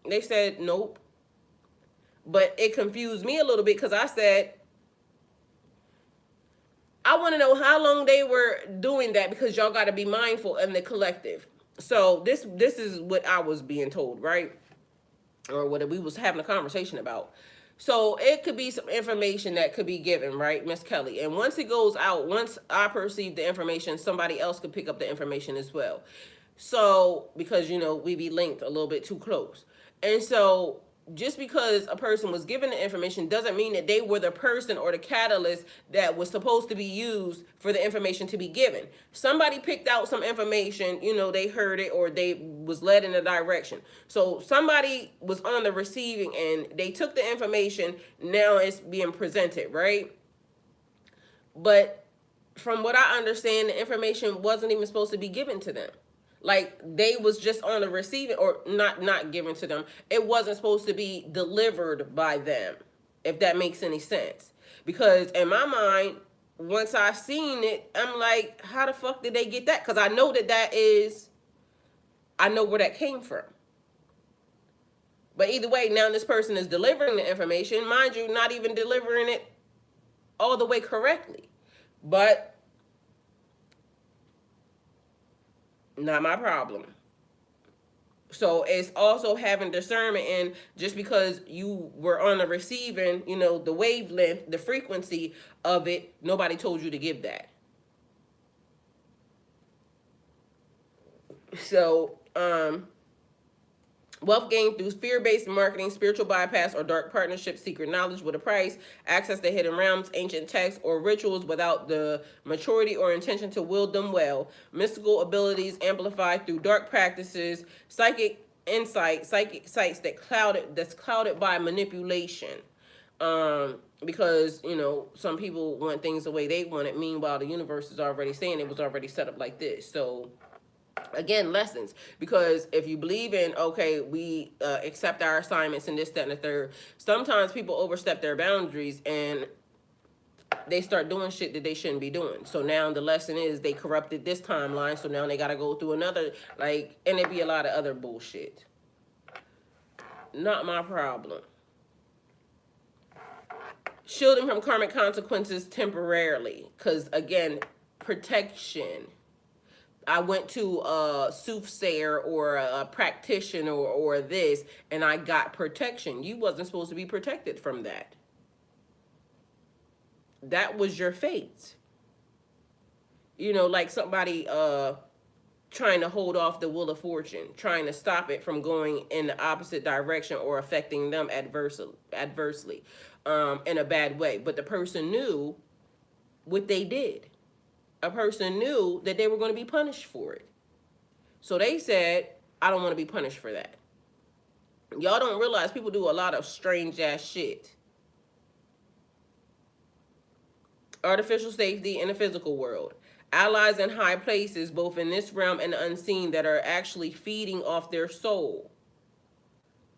they said, nope. But it confused me a little bit, because I said, I want to know how long they were doing that, because y'all got to be mindful in the collective. So this is what I was being told, right? Or what we was having a conversation about. So it could be some information that could be given, right, Miss Kelly? And once it goes out, once I perceive the information, somebody else could pick up the information as well. So, because, we be linked a little bit too close. And so just because a person was given the information doesn't mean that they were the person or the catalyst that was supposed to be used for the information to be given. Somebody picked out some information, they heard it or they was led in a direction. So somebody was on the receiving end. They took the information. Now it's being presented, right? But from what I understand, the information wasn't even supposed to be given to them. Like, they was just on the receiving, or not given to them. It wasn't supposed to be delivered by them, if that makes any sense. Because in my mind, once I seen it, I'm like, how the fuck did they get that? Because I know I know where that came from. But either way, now this person is delivering the information, mind you, not even delivering it all the way correctly. But not my problem. So it's also having discernment, and just because you were on the receiving, the wavelength, the frequency of it, nobody told you to give that. So, Wealth gained through fear-based marketing, spiritual bypass, or dark partnerships, secret knowledge with a price, access to hidden realms, ancient texts, or rituals without the maturity or intention to wield them well. Mystical abilities amplified through dark practices, psychic insight, psychic sights that's clouded by manipulation. Because some people want things the way they want it. Meanwhile, the universe is already saying it was already set up like this. So again, lessons, because if you believe in, okay, we accept our assignments and this, that, and the third, sometimes people overstep their boundaries and they start doing shit that they shouldn't be doing. So now the lesson is they corrupted this timeline, so now they got to go through another, and it be a lot of other bullshit. Not my problem. Shielding from karmic consequences temporarily, because again, protection. I went to a soothsayer or a practitioner or this, and I got protection. You wasn't supposed to be protected from that. That was your fate. Like somebody trying to hold off the wheel of fortune, trying to stop it from going in the opposite direction or affecting them adversely in a bad way. But the person knew what they did. A person knew that they were going to be punished for it. So they said, I don't want to be punished for that. Y'all don't realize people do a lot of strange ass shit. Artificial safety in the physical world. Allies in high places, both in this realm and the unseen, that are actually feeding off their soul.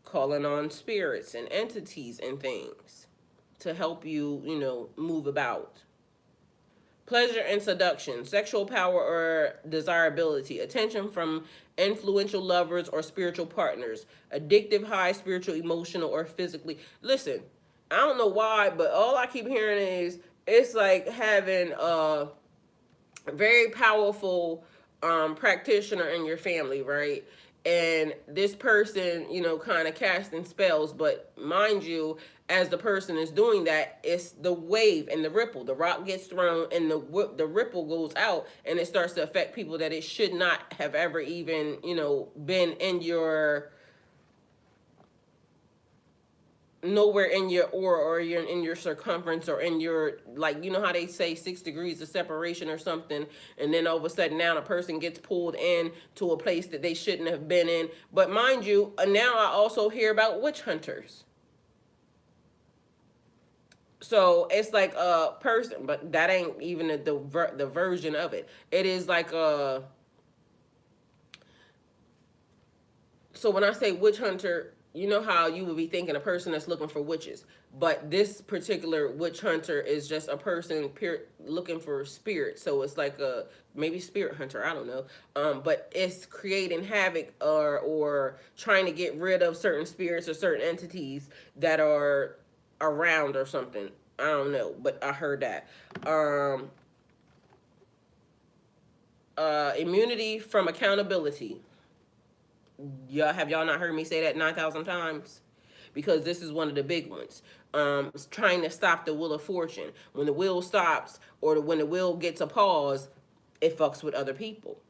Calling on spirits and entities and things to help you, move about. Pleasure and seduction, sexual power or desirability, attention from influential lovers or spiritual partners, addictive high spiritual, emotional, or physically. Listen, I don't know why, but all I keep hearing is it's like having a very powerful practitioner in your family, right? And this person, kind of casting spells, but mind you, as the person is doing that, it's the wave and the ripple. The rock gets thrown and the ripple goes out, and it starts to affect people that it should not have ever even, been in your, nowhere in your aura or you're in your circumference or in your, how they say 6 degrees of separation or something, and then all of a sudden now a person gets pulled in to a place that they shouldn't have been in. But mind you, now I also hear about witch hunters. So it's like a person, but that ain't even the version of it. It is like a, so when I say witch hunter, you know how you would be thinking a person that's looking for witches, but this particular witch hunter is just a person looking for spirits. So it's like a maybe spirit hunter, I don't know. But it's creating havoc or trying to get rid of certain spirits or certain entities that are around or something. I don't know, but I heard that. Immunity from accountability. Have y'all not heard me say that 9,000 times? Because this is one of the big ones. Trying to stop the wheel of fortune. When the wheel stops or when the wheel gets a pause, it fucks with other people.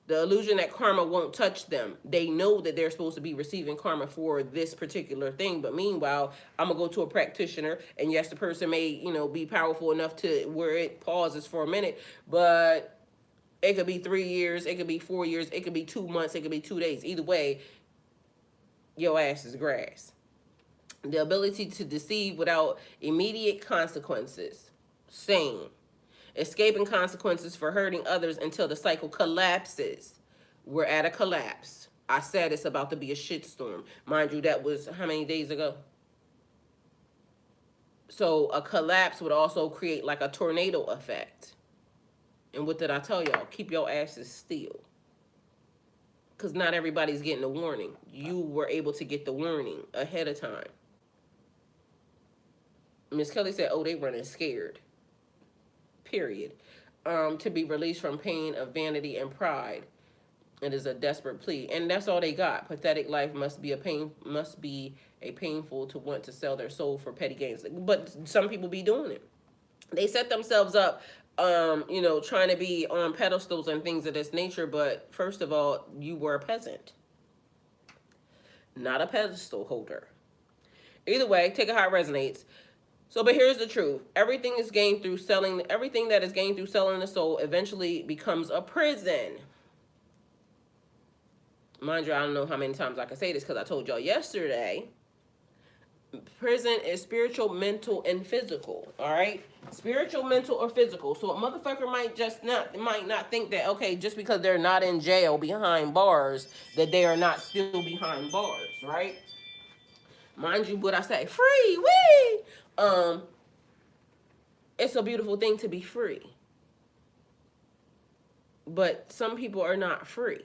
The illusion that karma won't touch them. They know that they're supposed to be receiving karma for this particular thing, but meanwhile, I'm gonna go to a practitioner, and yes, the person may, be powerful enough to where it pauses for a minute, but it could be 3 years, it could be 4 years, it could be 2 months, it could be 2 days. Either way, your ass is grass. The ability to deceive without immediate consequences. Same. Escaping consequences for hurting others until the cycle collapses. We're at a collapse. I said it's about to be a shitstorm. Mind you, that was how many days ago? So a collapse would also create like a tornado effect. And what did I tell y'all? Keep your asses still. Because not everybody's getting a warning. You were able to get the warning ahead of time. Miss Kelly said, oh, they running scared. Period. To be released from pain of vanity and pride. It is a desperate plea, and that's all they got. Pathetic life must be a painful to want to sell their soul for petty gains. But some people be doing it. They set themselves up, trying to be on pedestals and things of this nature. But first of all, you were a peasant. not a pedestal holder. Either way, take it how it resonates. So, but here's the truth. Everything is gained through selling. Everything that is gained through selling the soul eventually becomes a prison. Mind you, I don't know how many times I can say this because I told y'all yesterday. Prison is spiritual, mental, and physical. All right, spiritual, mental, or physical. So a motherfucker might not think that, okay, just because they're not in jail behind bars, that they are not still behind bars, right? Mind you, what I say, free, wee. It's a beautiful thing to be free, but some people are not free.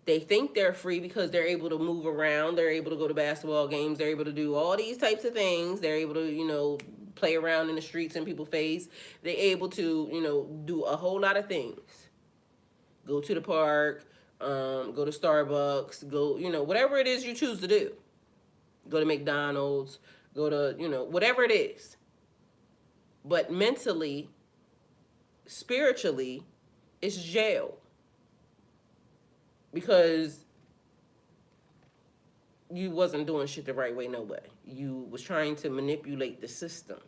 They think they're free because they're able to move around. They're able to go to basketball games. They're able to do all these types of things. They're able to, play around in the streets in people's face. They're able to, do a whole lot of things. Go to the park, go to Starbucks, go, whatever it is you choose to do. Go to McDonald's, go to, whatever it is. But mentally, spiritually, it's jail. Because you wasn't doing shit the right way, no way. You was trying to manipulate the system.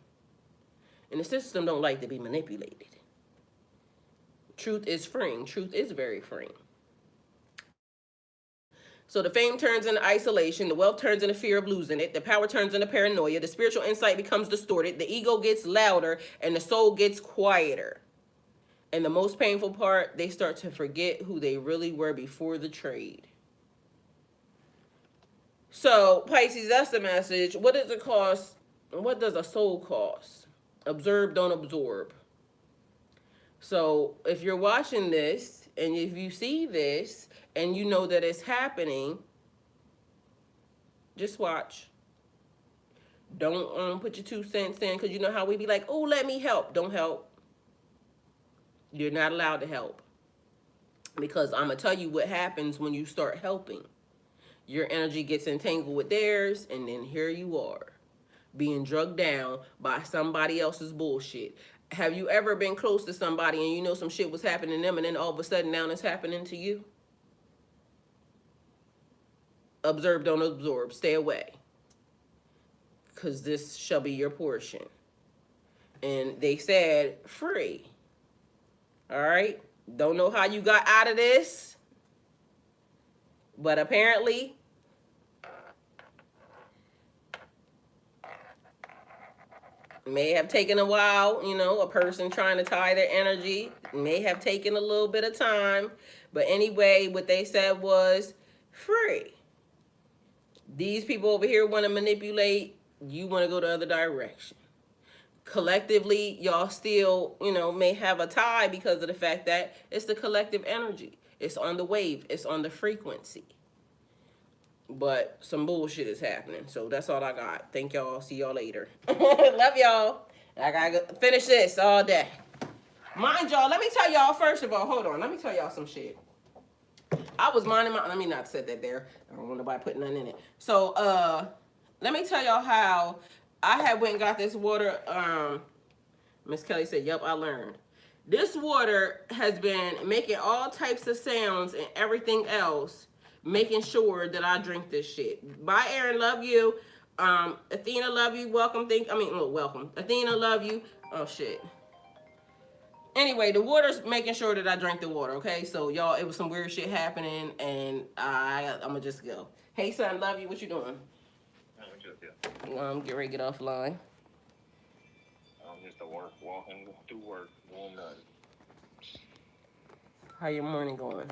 And the system don't like to be manipulated. Truth is freeing. Truth is very freeing. So the fame turns into isolation. The wealth turns into fear of losing it. The power turns into paranoia. The spiritual insight becomes distorted. The ego gets louder and the soul gets quieter. And the most painful part, they start to forget who they really were before the trade. So, Pisces, that's the message. What does it cost? What does a soul cost? Observe, don't absorb. So, if you're watching this, and if you see this, and you know that it's happening, just watch. Don't put your 2 cents in, because you know how we be like, oh, let me help. Don't help. You're not allowed to help. Because I'm going to tell you what happens when you start helping. Your energy gets entangled with theirs, and then here you are, being drugged down by somebody else's bullshit. Have you ever been close to somebody and you know some shit was happening to them, and then all of a sudden now it's happening to you? Observe, don't absorb. Stay away. Because this shall be your portion. And they said free. All right? Don't know how you got out of this. But apparently, may have taken a while, a person trying to tie their energy. May have taken a little bit of time. But anyway, what they said was free. These people over here want to manipulate. You want to go the other direction. Collectively, y'all still, may have a tie because of the fact that it's the collective energy. It's on the wave. It's on the frequency. But some bullshit is happening. So that's all I got. Thank y'all. See y'all later. Love y'all. I gotta finish this all day. Mind y'all, let me tell y'all, first of all, hold on. Let me tell y'all some shit. I was minding my, let me not set that there. I don't want nobody putting nothing in it. So, let me tell y'all how I had went and got this water. Miss Kelly said, yep, I learned. This water has been making all types of sounds and everything else, making sure that I drink this shit. Bye, Aaron. Love you. Athena, love you. Welcome. Welcome. Athena, love you. Oh, shit. Anyway, the water's making sure that I drink the water, okay? So, y'all, it was some weird shit happening, and I'm going to just go. Hey, son, love you. What you doing? I'm just here. Get ready to get offline. I'm just at work, walking through work, doing nothing. How your morning going?